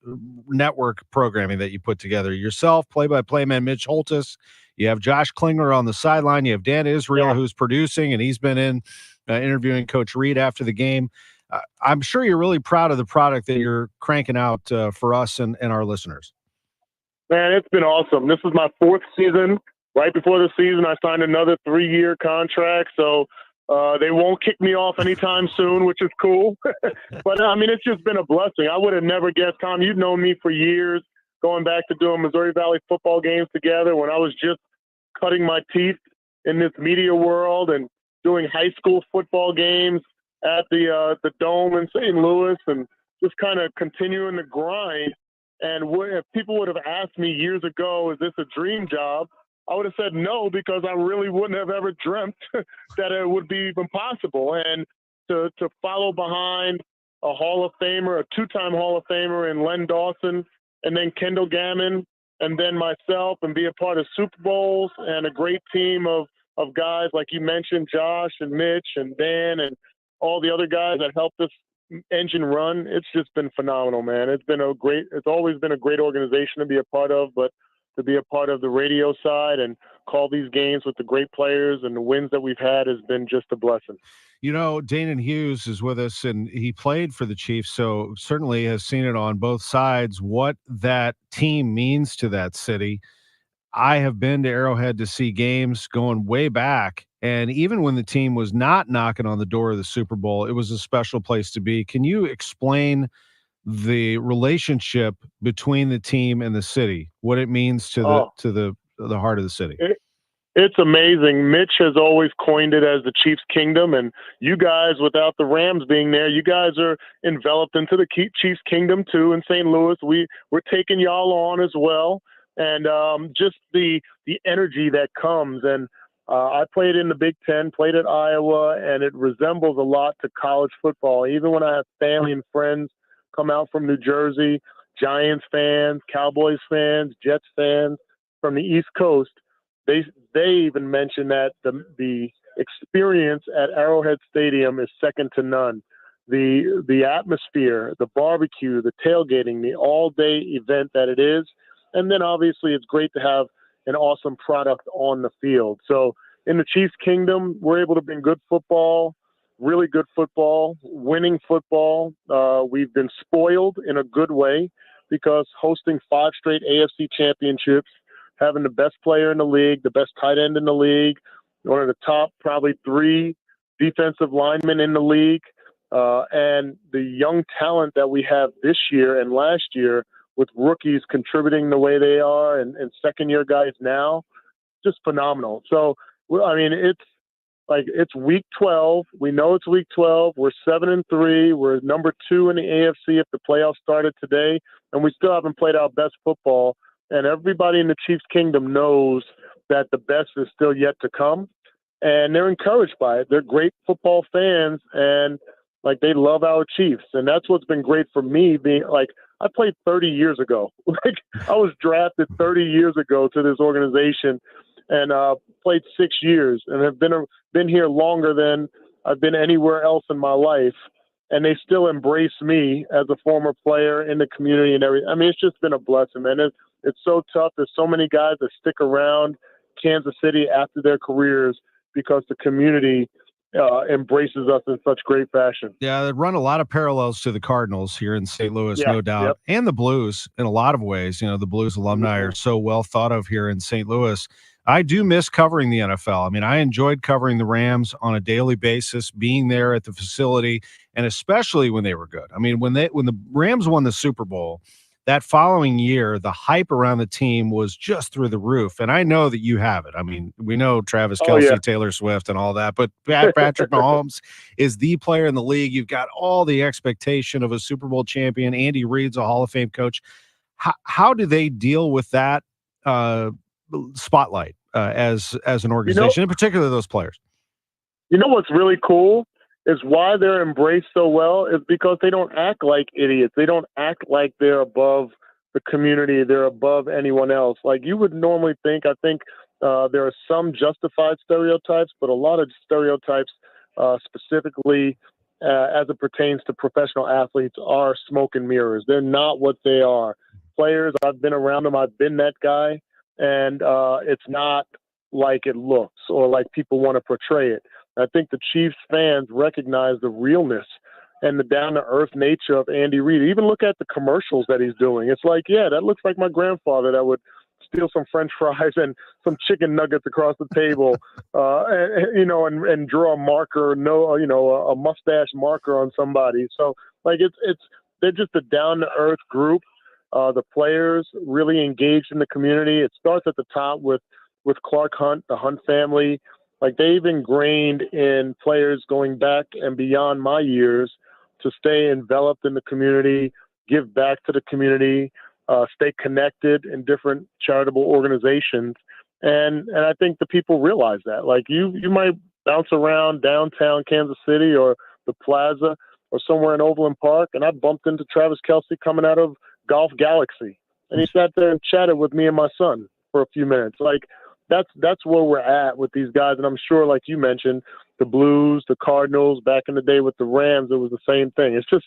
network programming that you put together. Yourself, play-by-play man Mitch Holtis. You have Josh Klingler on the sideline. You have Dan Israel, who's producing, and he's been in interviewing Coach Reed after the game. I'm sure you're really proud of the product that you're cranking out for us and our listeners. Man, it's been awesome. This is my 4th season. Right before the season, I signed another 3-year contract, so they won't kick me off anytime soon, which is cool. But, I mean, it's just been a blessing. I would have never guessed, Tom, you've known me for years, going back to doing Missouri Valley football games together when I was just cutting my teeth in this media world and doing high school football games at the Dome in St. Louis and just kind of continuing the grind. And if people would have asked me years ago, is this a dream job? I would have said no, because I really wouldn't have ever dreamt that it would be even possible. And to follow behind a Hall of Famer, a 2-time Hall of Famer in Len Dawson, and then Kendall Gammon, and then myself, and be a part of Super Bowls and a great team of of guys like you mentioned, Josh and Mitch and Dan and all the other guys that helped this engine run. It's just been phenomenal, man. It's always been a great organization to be a part of, but to be a part of the radio side and call these games with the great players and the wins that we've had has been just a blessing. You know, Danon Hughes is with us, and he played for the Chiefs, so certainly has seen it on both sides, what that team means to that city. I have been to Arrowhead to see games going way back, and even when the team was not knocking on the door of the Super Bowl, it was a special place to be. Can you explain the relationship between the team and the city, what it means to the heart of the city? It's amazing. Mitch has always coined it as the Chiefs Kingdom, and you guys, without the Rams being there, you guys are enveloped into the Chiefs Kingdom too in St. Louis. We're taking y'all on as well, and just the energy that comes. And I played in the Big Ten, played at Iowa, and it resembles a lot to college football. Even when I have family and friends come out from New Jersey, Giants fans, Cowboys fans, Jets fans from the East Coast, they even mention that the experience at Arrowhead Stadium is second to none. The atmosphere, the barbecue, the tailgating, the all-day event that it is, and then obviously it's great to have an awesome product on the field. So in the Chiefs Kingdom, we're able to bring good football, really good football, winning football. We've been spoiled in a good way because hosting 5 straight AFC championships, having the best player in the league, the best tight end in the league, one of the top probably 3 defensive linemen in the league, and the young talent that we have this year and last year with rookies contributing the way they are and second-year guys now, just phenomenal. So, I mean, it's week 12. We know it's week 12. We're 7-3. We're number 2 in the AFC if the playoffs started today, and we still haven't played our best football. And everybody in the Chiefs Kingdom knows that the best is still yet to come, and they're encouraged by it. They're great football fans, and they love our Chiefs, and that's what's been great for me. Being I played 30 years ago. I was drafted 30 years ago to this organization, and played 6 years, and have been here longer than I've been anywhere else in my life. And they still embrace me as a former player in the community and everything. I mean, it's just been a blessing, man. It's so tough. There's so many guys that stick around Kansas City after their careers because the community embraces us in such great fashion. Yeah, they run a lot of parallels to the Cardinals here in St. Louis, no doubt, and the Blues in a lot of ways. You know, the Blues alumni are so well thought of here in St. Louis. I do miss covering the NFL. I mean, I enjoyed covering the Rams on a daily basis, being there at the facility, and especially when they were good. I mean, when the Rams won the Super Bowl, that following year, the hype around the team was just through the roof. And I know that you have it. I mean, we know Travis Kelce, Taylor Swift, and all that, but Patrick Mahomes is the player in the league. You've got all the expectation of a Super Bowl champion. Andy Reid's a Hall of Fame coach. How do they deal with that spotlight as an organization, in particular those players? You know what's really cool is why they're embraced so well is because they don't act like idiots. They don't act like they're above the community. They're above anyone else. Like you would normally think. I think there are some justified stereotypes, but a lot of stereotypes specifically as it pertains to professional athletes are smoke and mirrors. They're not what they are. Players, I've been around them. I've been that guy. And it's not like it looks or like people want to portray it. I think the Chiefs fans recognize the realness and the down-to-earth nature of Andy Reid. Even look at the commercials that he's doing. It's like, yeah, that looks like my grandfather that would steal some French fries and some chicken nuggets across the table, and draw a marker, a mustache marker on somebody. So, they're just a down-to-earth group. The players really engaged in the community. It starts at the top with Clark Hunt, the Hunt family. They've ingrained in players going back and beyond my years to stay enveloped in the community, give back to the community, stay connected in different charitable organizations. And I think the people realize that. You might bounce around downtown Kansas City or the Plaza or somewhere in Overland Park, and I bumped into Travis Kelce coming out of Golf Galaxy, and he sat there and chatted with me and my son for a few minutes. that's where we're at with these guys. And I'm sure, like you mentioned, the Blues, the Cardinals, back in the day with the Rams, it was the same thing. It's just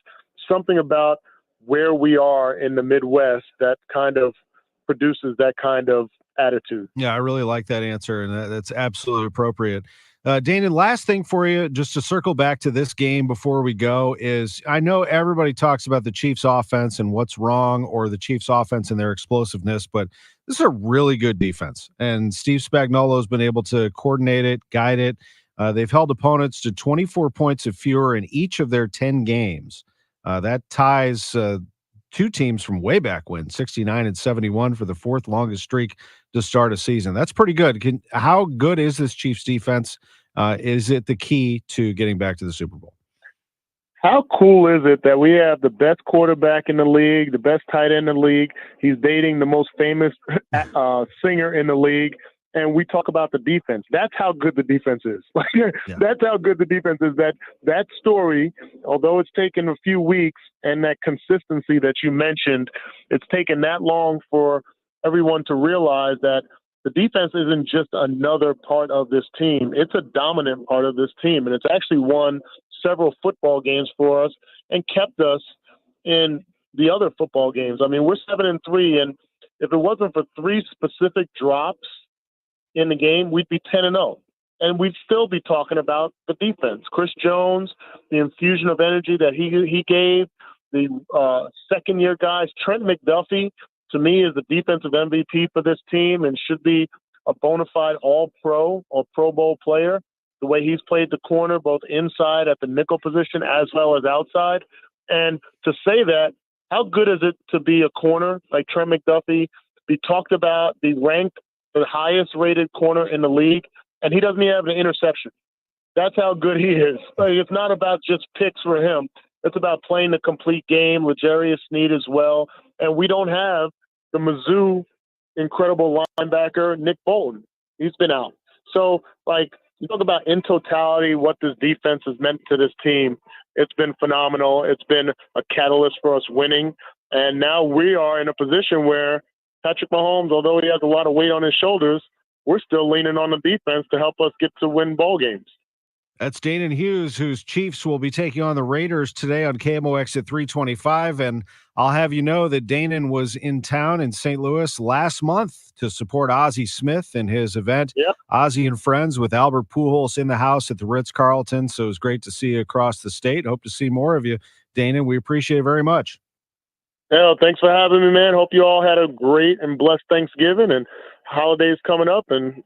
something about where we are in the Midwest that kind of produces that kind of attitude. Yeah, I really like that answer, and that's absolutely appropriate. Dana, last thing for you, just to circle back to this game before we go, is I know everybody talks about the Chiefs offense and what's wrong, or the Chiefs offense and their explosiveness, but this is a really good defense. And Steve Spagnuolo has been able to coordinate it, guide it. They've held opponents to 24 points of fewer in each of their 10 games. That ties two teams from way back when, 69 and 71 for the fourth longest streak to start a season. That's pretty good. How good is this Chiefs defense? Is it the key to getting back to the Super Bowl? How cool is it that we have the best quarterback in the league, the best tight end in the league? He's dating the most famous singer in the league, and we talk about the defense. That's how good the defense is. That's how good the defense is. That story, although it's taken a few weeks, and that consistency that you mentioned, it's taken that long for everyone to realize that the defense isn't just another part of this team. It's a dominant part of this team, and it's actually won several football games for us and kept us in the other football games. I mean, we're 7-3, and if it wasn't for three specific drops in the game, we'd be 10-0, and we'd still be talking about the defense. Chris Jones, the infusion of energy that he gave, the second-year guys. Trent McDuffie, to me, is the defensive MVP for this team and should be a bona fide all-pro or Pro Bowl player. The way he's played the corner, both inside at the nickel position as well as outside. And to say that, how good is it to be a corner like Trent McDuffie, be talked about, be ranked the highest-rated corner in the league, and he doesn't even have an interception. That's how good he is. It's not about just picks for him. It's about playing the complete game. L'Jarius Sneed as well. And we don't have the Mizzou incredible linebacker, Nick Bolton. He's been out. So, you talk about in totality what this defense has meant to this team. It's been phenomenal. It's been a catalyst for us winning. And now we are in a position where Patrick Mahomes, although he has a lot of weight on his shoulders, we're still leaning on the defense to help us get to win ball games. That's Danon Hughes, whose Chiefs will be taking on the Raiders today on KMOX at 3:25. And I'll have you know that Danon was in town in St. Louis last month to support Ozzie Smith in his event. Yep. Ozzie and Friends with Albert Pujols in the house at the Ritz-Carlton. So it was great to see you across the state. Hope to see more of you, Danon. We appreciate it very much. Yeah, thanks for having me, man. Hope you all had a great and blessed Thanksgiving and holidays coming up. And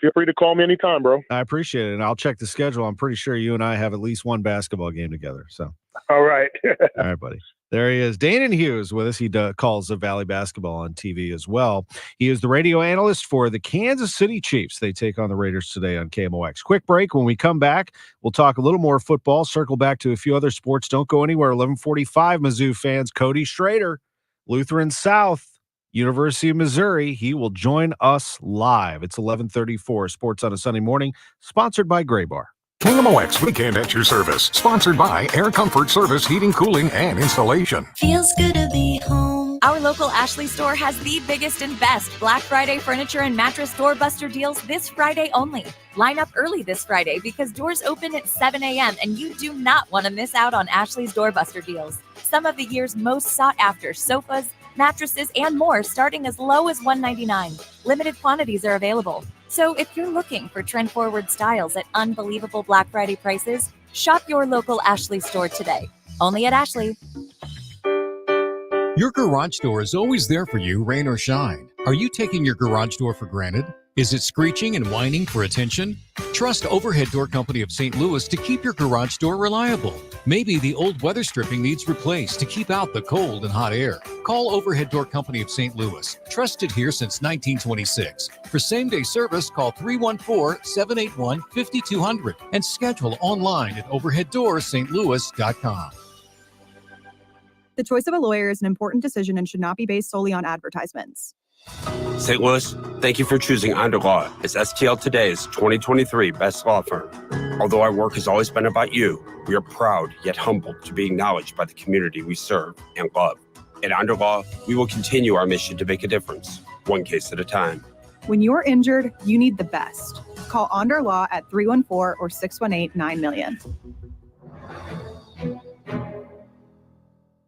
feel free to call me anytime, bro. I appreciate it. And I'll check the schedule. I'm pretty sure you and I have at least one basketball game together. So, all right. All right, buddy. There he is. Danon Hughes with us. He calls the Valley Basketball on TV as well. He is the radio analyst for the Kansas City Chiefs. They take on the Raiders today on KMOX. Quick break. When we come back, we'll talk a little more football, circle back to a few other sports. Don't go anywhere. 11:45 Mizzou fans. Cody Schrader, Lutheran South, University of Missouri. He will join us live. It's 11:34 Sports on a Sunday morning, sponsored by Gray Bar. KMOX Weekend at your service, sponsored by Air Comfort Service Heating, Cooling, and Installation. Feels good to be home. Our local Ashley store has the biggest and best Black Friday furniture and mattress doorbuster deals this Friday only. Line up early this Friday because doors open at 7 a.m. and you do not want to miss out on Ashley's doorbuster deals. Some of the year's most sought after sofas, mattresses, and more starting as low as $199. Limited quantities are available. So if you're looking for trend-forward styles at unbelievable Black Friday prices, shop your local Ashley store today. Only at Ashley. Your garage door is always there for you, rain or shine. Are you taking your garage door for granted? Is it screeching and whining for attention? Trust Overhead Door Company of St. Louis to keep your garage door reliable. Maybe the old weather stripping needs replaced to keep out the cold and hot air. Call Overhead Door Company of St. Louis, trusted here since 1926. For same-day service, call 314-781-5200 and schedule online at overheaddoorsstlouis.com. The choice of a lawyer is an important decision and should not be based solely on advertisements. St. Louis, thank you for choosing Underlaw as STL Today's 2023 best law firm. Although our work has always been about you, we are proud yet humbled to be acknowledged by the community we serve and love. At Underlaw, we will continue our mission to make a difference, one case at a time. When you're injured, you need the best. Call Onder Law at 314 or 618-9000000.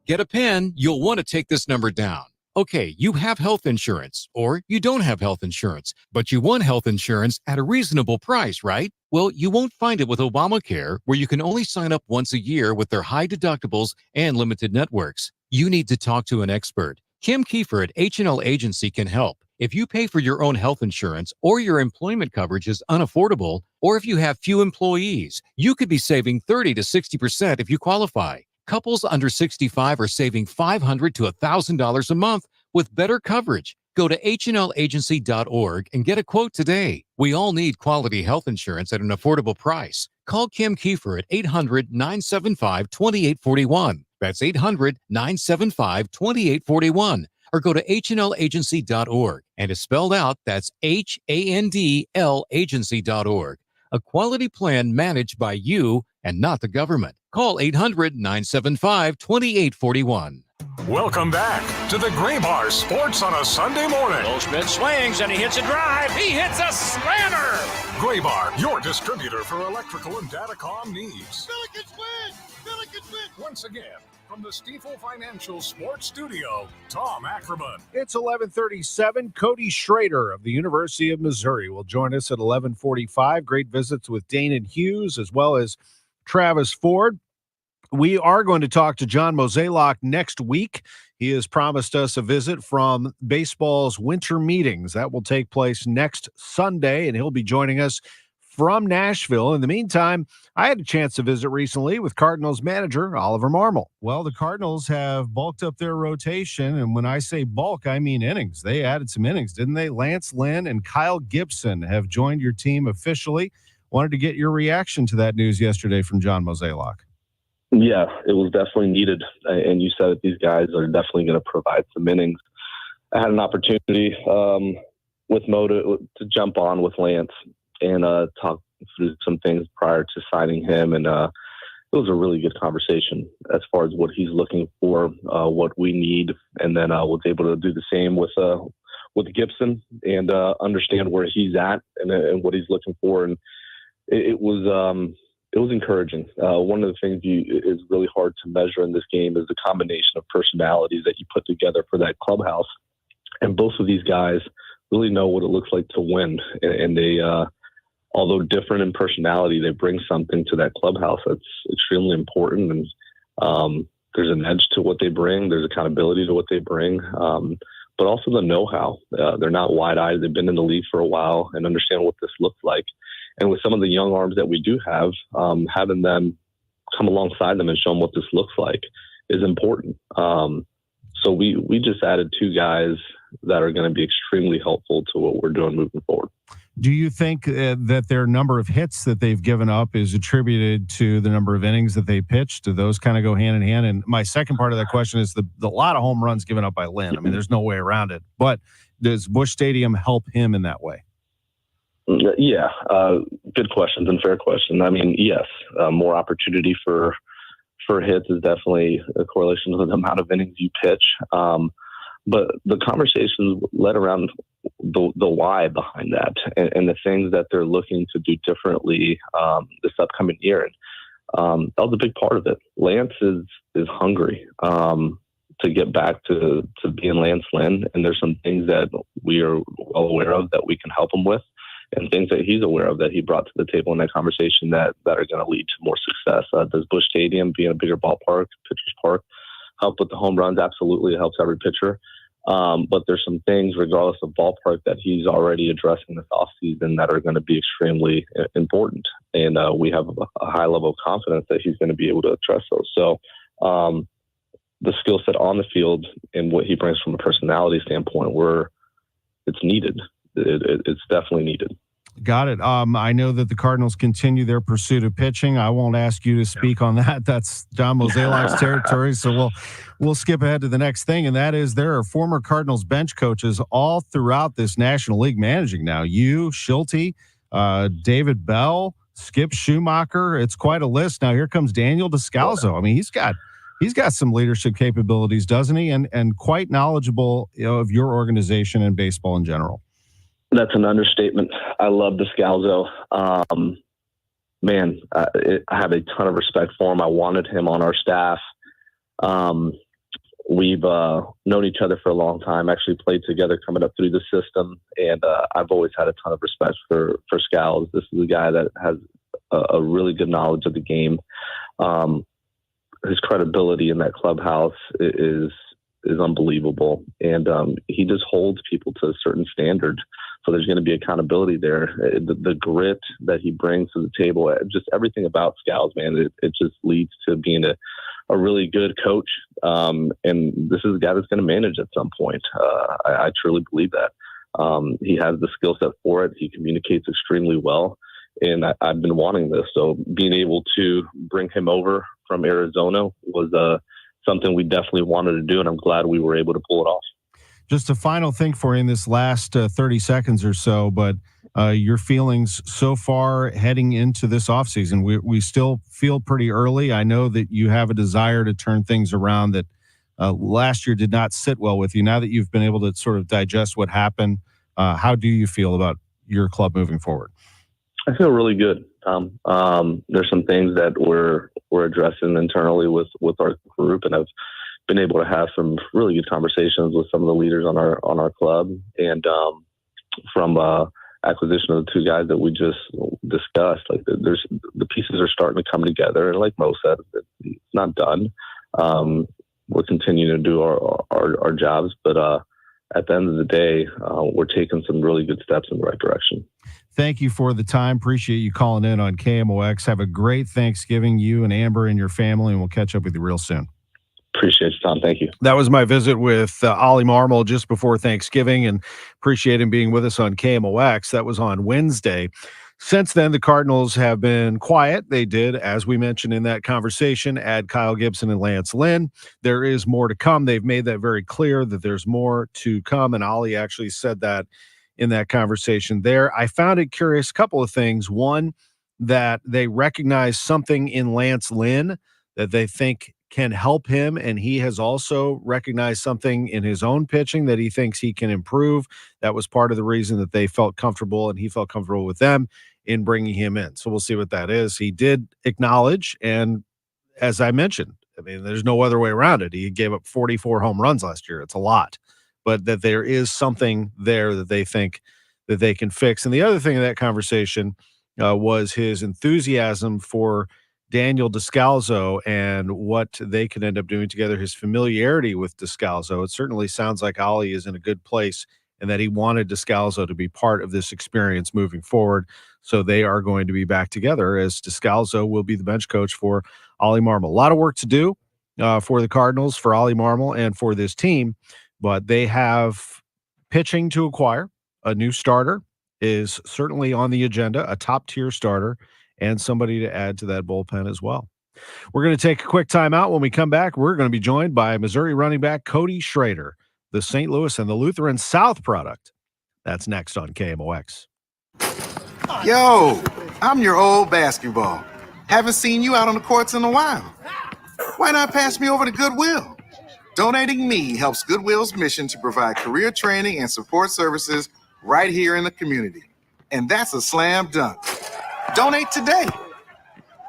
Get a pen. You'll want to take this number down. Okay, you have health insurance, or you don't have health insurance, but you want health insurance at a reasonable price, right? Well, you won't find it with Obamacare, where you can only sign up once a year with their high deductibles and limited networks. You need to talk to an expert. Kim Kiefer at H&L Agency can help. If you pay for your own health insurance, or your employment coverage is unaffordable, or if you have few employees, you could be saving 30 to 60% if you qualify. Couples under 65 are saving $500 to $1,000 a month with better coverage. Go to hnlagency.org and get a quote today. We all need quality health insurance at an affordable price. Call Kim Kiefer at 800-975-2841. That's 800-975-2841. Or go to hnlagency.org. And it's spelled out, that's HANDL agency.org. A quality plan managed by you and not the government. Call 800-975-2841. Welcome back to the Gray Bar Sports on a Sunday morning. Goldschmidt swings and he hits a drive. He hits a slammer. Gray Bar, your distributor for electrical and datacom needs. Billikens win! Billikens win! Once again, from the Stifel Financial Sports Studio, Tom Ackerman. It's 11:37. Cody Schrader of the University of Missouri will join us at 11:45. Great visits with Dana Hughes as well as Travis Ford. We are going to talk to John Mozeliak next week. He has promised us a visit from baseball's winter meetings. That will take place next Sunday, and he'll be joining us from Nashville. In the meantime, I had a chance to visit recently with Cardinals manager Oliver Marmol. Well, the Cardinals have bulked up their rotation, and when I say bulk, I mean innings. They added some innings, didn't they? Lance Lynn and Kyle Gibson have joined your team officially. Wanted to get your reaction to that news yesterday from John Mozeliak. Yeah, it was definitely needed. And you said that these guys are definitely going to provide some innings. I had an opportunity with Mo to jump on with Lance and talk through some things prior to signing him. And it was a really good conversation as far as what he's looking for, what we need. And then I was able to do the same with Gibson and understand where he's at and what he's looking for. And it was encouraging. One of the things is really hard to measure in this game is the combination of personalities that you put together for that clubhouse. And both of these guys really know what it looks like to win. And they, although different in personality, they bring something to that clubhouse that's extremely important. And there's an edge to what they bring. There's accountability to what they bring. But also the know-how. They're not wide-eyed. They've been in the league for a while and understand what this looks like. And with some of the young arms that we do have, having them come alongside them and show them what this looks like is important. So we just added two guys that are going to be extremely helpful to what we're doing moving forward. Do you think that their number of hits that they've given up is attributed to the number of innings that they pitched? Do those kind of go hand in hand? And my second part of that question is the lot of home runs given up by Lynn. I mean, there's no way around it. But does Busch Stadium help him in that way? Yeah, good questions and fair question. I mean, yes, more opportunity for hits is definitely a correlation with the amount of innings you pitch. But the conversations led around the why behind that and the things that they're looking to do differently this upcoming year. And that was a big part of it. Lance is hungry to get back to being Lance Lynn, and there's some things that we are well aware of that we can help him with, and things that he's aware of that he brought to the table in that conversation that are going to lead to more success. Does Busch Stadium, being a bigger ballpark, pitcher's park, help with the home runs? Absolutely, it helps every pitcher. But there's some things, regardless of ballpark, that he's already addressing this offseason that are going to be extremely important. And we have a high level of confidence that he's going to be able to address those. So the skill set on the field and what he brings from a personality standpoint, it's needed. It's definitely needed. Got it. I know that the Cardinals continue their pursuit of pitching. I won't ask you to speak on that. That's John Mozeliak's territory. So we'll skip ahead to the next thing, and that is there are former Cardinals bench coaches all throughout this National League managing now. You, Schulte, David Bell, Skip Schumacher. It's quite a list. Now here comes Daniel Descalzo. I mean, he's got some leadership capabilities, doesn't he? And quite knowledgeable, of your organization and baseball in general. That's an understatement. I love Descalzo. Man, I have a ton of respect for him. I wanted him on our staff. We've known each other for a long time, actually played together coming up through the system, and I've always had a ton of respect for Scals. This is a guy that has a really good knowledge of the game. His credibility in that clubhouse is unbelievable, and he just holds people to a certain standard. So there's going to be accountability there. The grit that he brings to the table, just everything about Scals, man, it just leads to being a really good coach. And this is a guy that's going to manage at some point. I truly believe that. He has the skill set for it. He communicates extremely well. And I've been wanting this. So being able to bring him over from Arizona was something we definitely wanted to do. And I'm glad we were able to pull it off. Just a final thing for you in this last 30 seconds or so, but your feelings so far heading into this offseason. We still feel pretty early. I know that you have a desire to turn things around that last year did not sit well with you. Now that you've been able to sort of digest what happened, how do you feel about your club moving forward? I feel really good, Tom. There's some things that we're addressing internally with our group, and I've been able to have some really good conversations with some of the leaders on our club, and from acquisition of the two guys that we just discussed, like there's the pieces are starting to come together. And like Mo said, it's not done. We're continuing to do our jobs, but at the end of the day, we're taking some really good steps in the right direction. Thank you for the time. Appreciate you calling in on KMOX. Have a great Thanksgiving, you and Amber and your family, and we'll catch up with you real soon. Appreciate you, Tom. Thank you. That was my visit with Ollie Marmol just before Thanksgiving, and appreciate him being with us on KMOX. That was on Wednesday. Since then, the Cardinals have been quiet. They did, as we mentioned in that conversation, add Kyle Gibson and Lance Lynn. There is more to come. They've made that very clear that there's more to come, and Ollie actually said that in that conversation there. I found it curious, a couple of things. One, that they recognize something in Lance Lynn that they think can help him, and he has also recognized something in his own pitching that he thinks he can improve. That was part of the reason that they felt comfortable, and he felt comfortable with them in bringing him in. So we'll see what that is. He did acknowledge, and as I mentioned, I mean, there's no other way around it. He gave up 44 home runs last year. It's a lot, but that there is something there that they think that they can fix. And the other thing in that conversation was his enthusiasm for Daniel Descalzo and what they can end up doing together, his familiarity with Descalzo. It certainly sounds like Ollie is in a good place and that he wanted Descalzo to be part of this experience moving forward. So they are going to be back together as Descalzo will be the bench coach for Ollie Marmol. A lot of work to do for the Cardinals, for Ollie Marmol, and for this team, but they have pitching to acquire. A new starter is certainly on the agenda, a top-tier starter, and somebody to add to that bullpen as well. We're going to take a quick timeout. When we come back, we're going to be joined by Missouri running back Cody Schrader, the St. Louis and the Lutheran South product. That's next on KMOX. Yo, I'm your old basketball. Haven't seen you out on the courts in a while. Why not pass me over to Goodwill? Donating me helps Goodwill's mission to provide career training and support services right here in the community. And that's a slam dunk. Donate today.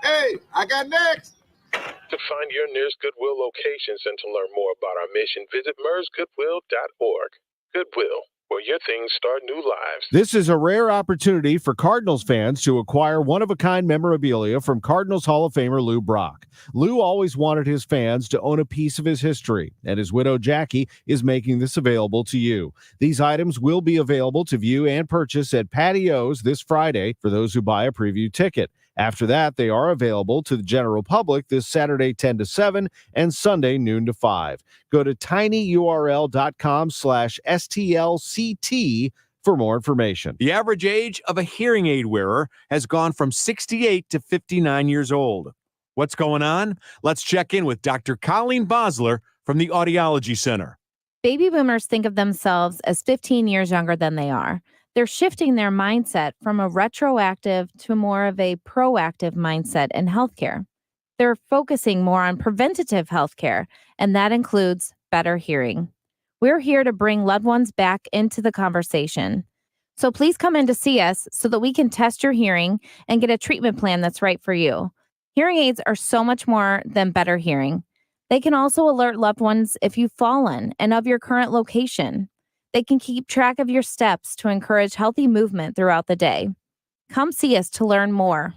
Hey, I got next. To find your nearest Goodwill locations and to learn more about our mission, visit mersgoodwill.org. Goodwill, where your things start new lives. This is a rare opportunity for Cardinals fans to acquire one-of-a-kind memorabilia from Cardinals Hall of Famer Lou Brock. Lou always wanted his fans to own a piece of his history, and his widow Jackie is making this available to you. These items will be available to view and purchase at Patios this Friday for those who buy a preview ticket. After that, they are available to the general public this Saturday 10 to 7 and Sunday noon to 5. Go to tinyurl.com/STLCT for more information. The average age of a hearing aid wearer has gone from 68 to 59 years old. What's going on? Let's check in with Dr. Colleen Bosler from the Audiology Center. Baby boomers think of themselves as 15 years younger than they are. They're shifting their mindset from a retroactive to more of a proactive mindset in healthcare. They're focusing more on preventative healthcare, and that includes better hearing. We're here to bring loved ones back into the conversation. So please come in to see us so that we can test your hearing and get a treatment plan that's right for you. Hearing aids are so much more than better hearing. They can also alert loved ones if you've fallen and of your current location. They can keep track of your steps to encourage healthy movement throughout the day. Come see us to learn more.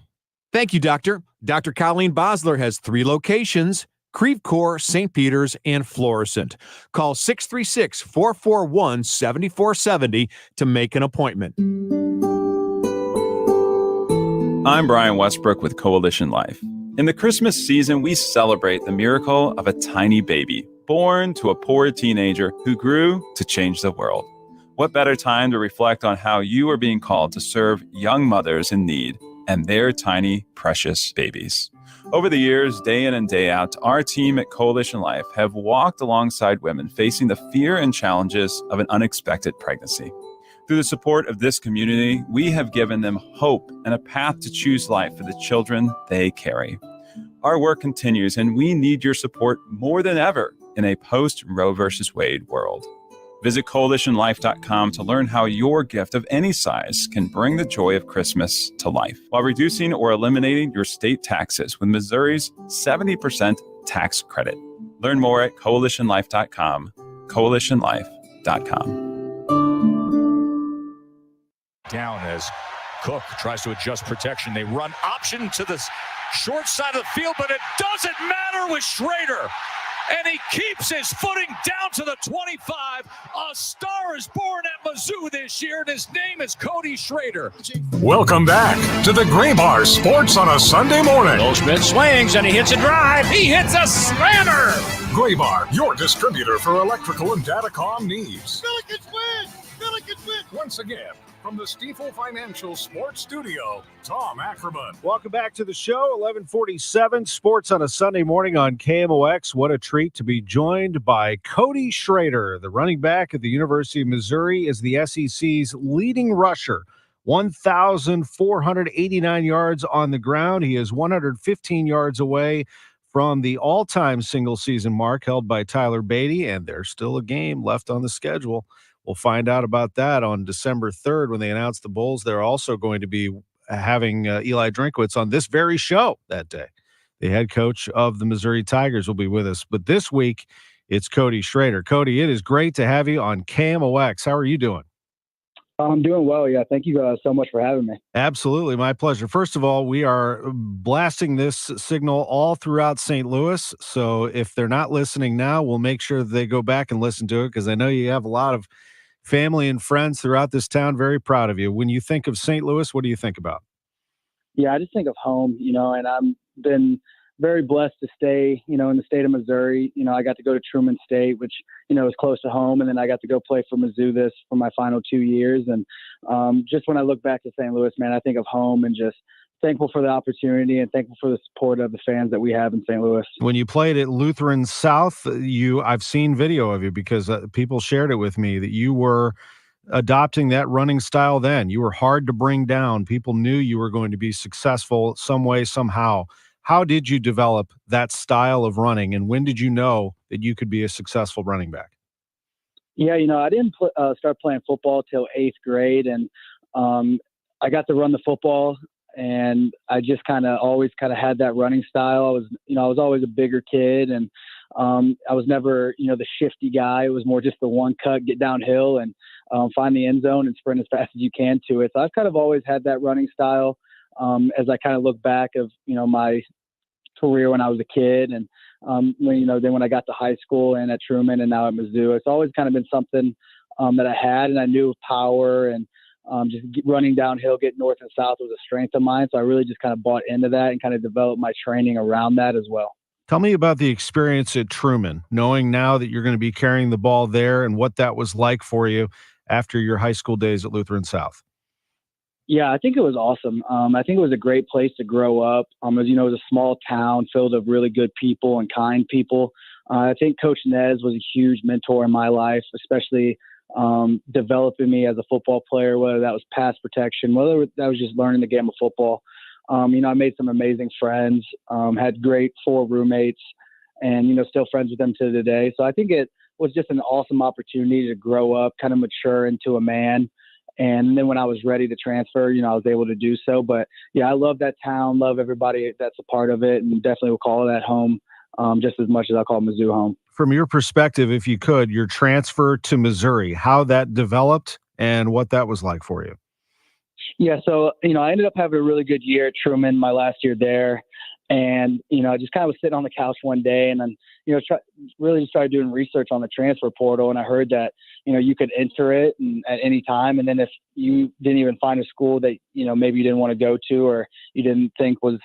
Thank you, Doctor. Dr. Colleen Bosler has 3 locations: Creve Coeur, St. Peter's, and Florissant. Call 636-441-7470 to make an appointment. I'm Brian Westbrook with Coalition Life. In the Christmas season, we celebrate the miracle of a tiny baby born to a poor teenager who grew to change the world. What better time to reflect on how you are being called to serve young mothers in need and their tiny, precious babies. Over the years, day in and day out, our team at Coalition Life have walked alongside women facing the fear and challenges of an unexpected pregnancy. Through the support of this community, we have given them hope and a path to choose life for the children they carry. Our work continues, and we need your support more than ever in a post-Roe v. Wade world. Visit coalitionlife.com to learn how your gift of any size can bring the joy of Christmas to life while reducing or eliminating your state taxes with Missouri's 70% tax credit. Learn more at coalitionlife.com, coalitionlife.com. Down as Cook tries to adjust protection. They run option to the short side of the field, but it doesn't matter with Schrader. And he keeps his footing down to the 25. A star is born at Mizzou this year, and his name is Cody Schrader. Welcome back to the Gray Bar Sports on a Sunday morning. Goldschmidt swings, and he hits a drive. He hits a slammer. Gray Bar, your distributor for electrical and datacom needs. Billikens win! Billikens win! Once again, from the Stifel Financial Sports Studio, Tom Ackerman. Welcome back to the show, 1147 Sports on a Sunday morning on KMOX. What a treat to be joined by Cody Schrader, the running back at the University of Missouri, is the SEC's leading rusher. 1,489 yards on the ground. He is 115 yards away from the all-time single-season mark held by Tyler Beatty, and there's still a game left on the schedule. We'll find out about that on December 3rd when they announce the Bulls. They're also going to be having Eli Drinkwitz on this very show that day. The head coach of the Missouri Tigers will be with us. But this week, it's Cody Schrader. Cody, it is great to have you on KMOX. How are you doing? I'm doing well. Yeah. Thank you so much for having me. Absolutely. My pleasure. First of all, we are blasting this signal all throughout St. Louis. So if they're not listening now, we'll make sure that they go back and listen to it, because I know you have a lot of family and friends throughout this town. Very proud of you. When you think of St. Louis, what do you think about? Yeah, I just think of home, and I've been very blessed to stay, in the state of Missouri. I got to go to Truman State, which, is close to home. And then I got to go play for Mizzou for my final 2 years. And just when I look back to St. Louis, man, I think of home and just thankful for the opportunity and thankful for the support of the fans that we have in St. Louis. When you played at Lutheran South, I've seen video of you because people shared it with me that you were adopting that running style then. You were hard to bring down. People knew you were going to be successful some way, somehow. How did you develop that style of running, and when did you know that you could be a successful running back? Yeah, I didn't start playing football till 8th grade, and I got to run the football, and I just always had that running style. I was always a bigger kid, and I was never, the shifty guy. It was more just the one cut, get downhill and find the end zone and sprint as fast as you can to it. So I've always had that running style. As I look back of, my career when I was a kid, and then when I got to high school and at Truman and now at Mizzou, it's always been something that I had, and I knew power and just running downhill, getting north and south was a strength of mine. So I really just bought into that and developed my training around that as well. Tell me about the experience at Truman, knowing now that you're going to be carrying the ball there, and what that was like for you after your high school days at Lutheran South. Yeah, I think it was awesome. I think it was a great place to grow up. As you know, it was a small town filled with really good people and kind people. I think Coach Nez was a huge mentor in my life, especially developing me as a football player, whether that was pass protection, whether that was just learning the game of football. I made some amazing friends, had great 4 roommates, and, still friends with them to today. So I think it was just an awesome opportunity to grow up, mature into a man. And then when I was ready to transfer, I was able to do so. But yeah, I love that town, love everybody that's a part of it, and definitely will call that home just as much as I call Mizzou home. From your perspective, if you could, your transfer to Missouri, how that developed and what that was like for you. Yeah, so, I ended up having a really good year at Truman my last year there. And, I just kind of was sitting on the couch one day and then, really just started doing research on the transfer portal. And I heard that, you could enter it at any time. And then if you didn't even find a school that, maybe you didn't want to go to or you didn't think was,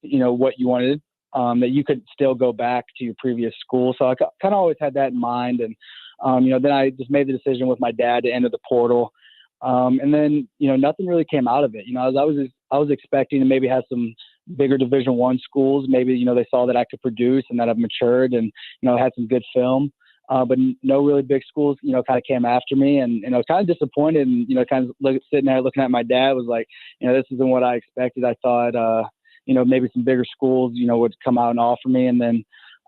what you wanted, that you could still go back to your previous school. So I kind of always had that in mind. And, then I just made the decision with my dad to enter the portal. And then, nothing really came out of it. I was expecting to maybe have some bigger Division I schools. Maybe, they saw that I could produce and that I've matured and, had some good film. But no really big schools, kind of came after me and I was kind of disappointed and, kind of sitting there looking at my dad was like, this isn't what I expected. I thought, maybe some bigger schools, would come out and offer me. And then,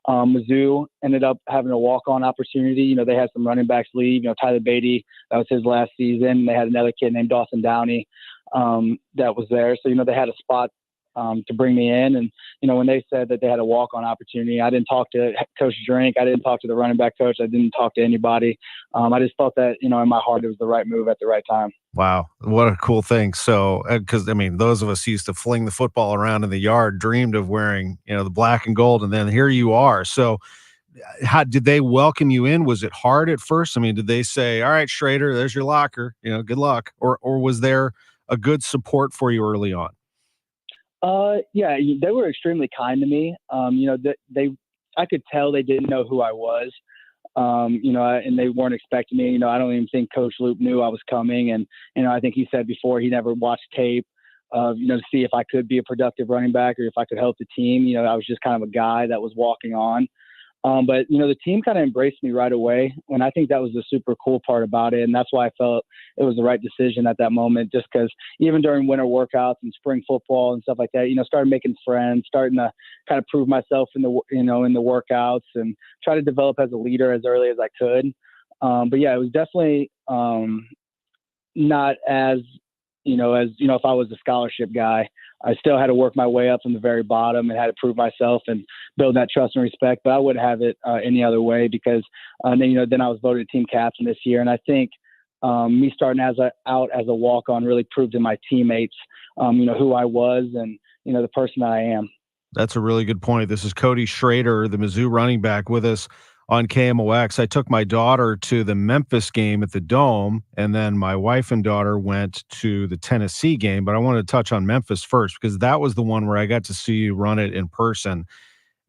Mizzou ended up having a walk-on opportunity. They had some running backs leave. Tyler Beatty, that was his last season. They had another kid named Dawson Downey that was there. So, they had a spot to bring me in. And, when they said that they had a walk-on opportunity, I didn't talk to Coach Drink. I didn't talk to the running back coach. I didn't talk to anybody. I just felt that, in my heart, it was the right move at the right time. Wow. What a cool thing. So, because those of us used to fling the football around in the yard, dreamed of wearing, the black and gold, and then here you are. So how did they welcome you in? Was it hard at first? Did they say, all right, Schrader, there's your locker, good luck? Or was there a good support for you early on? Yeah, they were extremely kind to me. I could tell they didn't know who I was. And they weren't expecting me. I don't even think Coach Loop knew I was coming. And, I think he said before he never watched tape to see if I could be a productive running back or if I could help the team. I was just kind of a guy that was walking on. But the team kind of embraced me right away. And I think that was the super cool part about it. And that's why I felt it was the right decision at that moment, just because even during winter workouts and spring football and stuff like that, started making friends, starting to kind of prove myself in the, in the workouts and try to develop as a leader as early as I could. But yeah, it was definitely not as, if I was a scholarship guy, I still had to work my way up from the very bottom and had to prove myself and build that trust and respect. But I wouldn't have it any other way because then I was voted team captain this year. And I think me starting out as a walk-on really proved to my teammates, who I was and, the person that I am. That's a really good point. This is Cody Schrader, the Mizzou running back, with us on KMOX. I took my daughter to the Memphis game at the Dome, and then my wife and daughter went to the Tennessee game. But I wanted to touch on Memphis first because that was the one where I got to see you run it in person.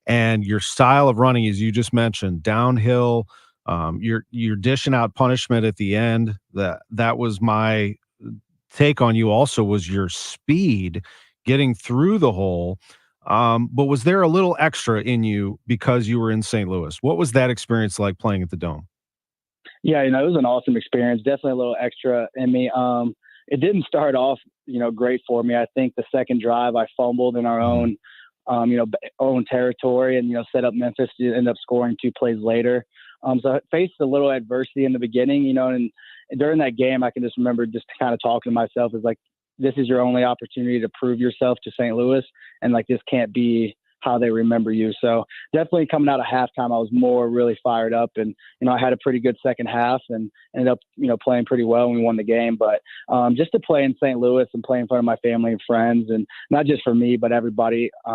And your style of running, as you just mentioned, downhill, you're dishing out punishment at the end. That was my take on you also, was your speed getting through the hole. But was there a little extra in you because you were in St. Louis? What was that experience like playing at the Dome? Yeah, it was an awesome experience. Definitely a little extra in me. It didn't start off, great for me. I think the second drive I fumbled in our own, own territory and, set up Memphis to end up scoring 2 plays later. So I faced a little adversity in the beginning, and during that game, I can just remember just kind of talking to myself as like, this is your only opportunity to prove yourself to St. Louis. And like, this can't be how they remember you. So definitely coming out of halftime, I was really fired up and, I had a pretty good second half and ended up, playing pretty well and we won the game. But just to play in St. Louis and play in front of my family and friends and not just for me, but everybody, a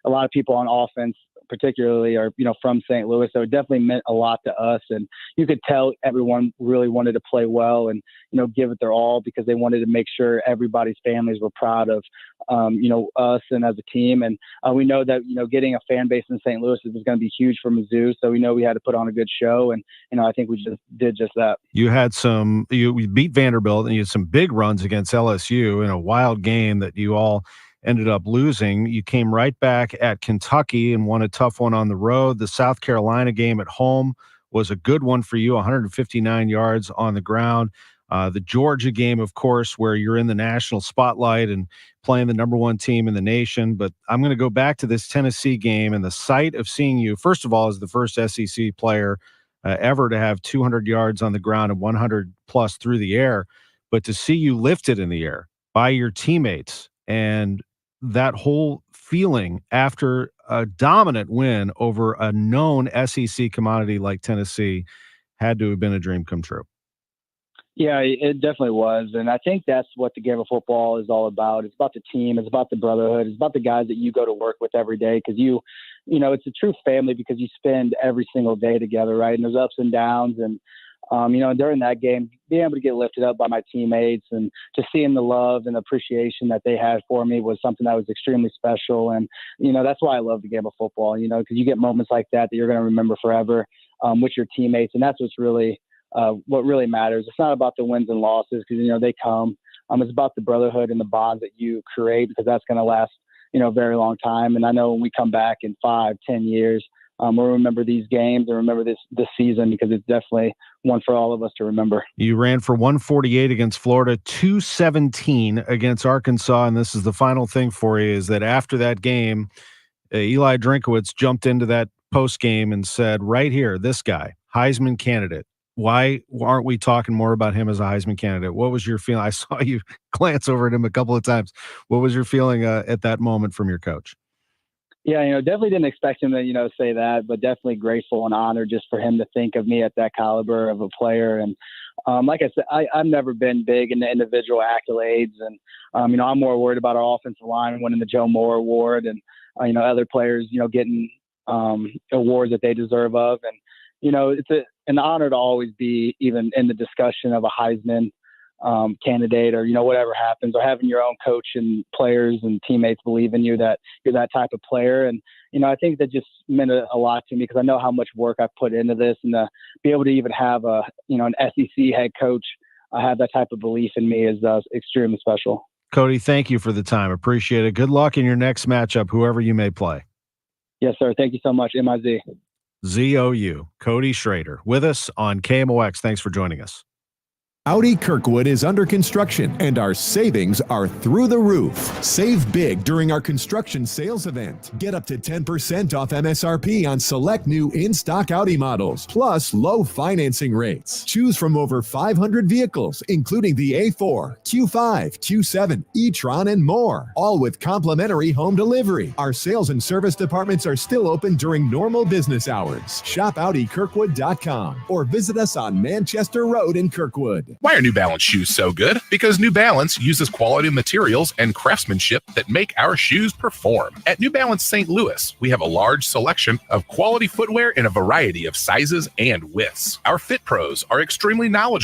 lot of people on offense particularly are, from St. Louis. So it definitely meant a lot to us. And you could tell everyone really wanted to play well and, give it their all because they wanted to make sure everybody's families were proud of, us and as a team. And we know that, getting a fan base in St. Louis is going to be huge for Mizzou. So we know we had to put on a good show. And, I think we just did just that. You had you beat Vanderbilt and you had some big runs against LSU in a wild game that you all ended up losing. You came right back at Kentucky and won a tough one on the road. The South Carolina game at home was a good one for you, 159 yards on the ground. The Georgia game, of course, where you're in the national spotlight and playing the number 1 team in the nation. But I'm going to go back to this Tennessee game and the sight of seeing you, first of all, as the first SEC player ever to have 200 yards on the ground and 100 plus through the air. but to see you lifted in the air by your teammates and that whole feeling after a dominant win over a known SEC commodity like Tennessee had to have been a dream come true. Yeah, it definitely was. And I think that's what the game of football is all about. It's about the team. It's about the brotherhood. It's about the guys that you go to work with every day because you know, it's a true family because you spend every single day together, right? And there's ups and downs. And, you know, during that game, being able to get lifted up by my teammates and just seeing the love and appreciation that they had for me was something that was extremely special. And, you know, that's why I love the game of football, you know, because you get moments like that you're going to remember forever with your teammates. And that's what's really what really matters. It's not about the wins and losses because, you know, they come. It's about the brotherhood and the bonds that you create because that's going to last, you know, a very long time. And I know when we come back in 5-10 years, we'll remember these games and remember this season because it's definitely one for all of us to remember. You ran for 148 against Florida, 217 against Arkansas, and this is the final thing for you, is that after that game, Eli Drinkowitz jumped into that post game and said, right here, this guy, Heisman candidate. Why aren't we talking more about him as a Heisman candidate? What was your feeling? I saw you glance over at him a couple of times. What was your feeling at that moment from your coach? Yeah, you know, definitely didn't expect him to, you know, say that, but definitely grateful and honored just for him to think of me at that caliber of a player. And like I said, I've never been big into individual accolades. And, you know, I'm more worried about our offensive line winning the Joe Moore Award and, you know, other players, you know, getting awards that they deserve of. And, you know, it's an honor to always be even in the discussion of a Heisman candidate or, you know, whatever happens, or having your own coach and players and teammates believe in you that you're that type of player. And, you know, I think that just meant a lot to me because I know how much work I've put into this, and to be able to even have an SEC head coach have that type of belief in me is extremely special. Cody, thank you for the time. Appreciate it. Good luck in your next matchup, whoever you may play. Yes, sir. Thank you so much. MIZ. ZOU, Cody Schrader, with us on KMOX. Thanks for joining us. Audi Kirkwood is under construction, and our savings are through the roof. Save big during our construction sales event. Get up to 10% off MSRP on select new in-stock Audi models, plus low financing rates. Choose from over 500 vehicles, including the A4, Q5, Q7, e-tron, and more, all with complimentary home delivery. Our sales and service departments are still open during normal business hours. Shop AudiKirkwood.com or visit us on Manchester Road in Kirkwood. Why are New Balance shoes so good? Because New Balance uses quality materials and craftsmanship that make our shoes perform. At New Balance St. Louis, we have a large selection of quality footwear in a variety of sizes and widths. Our fit pros are extremely knowledgeable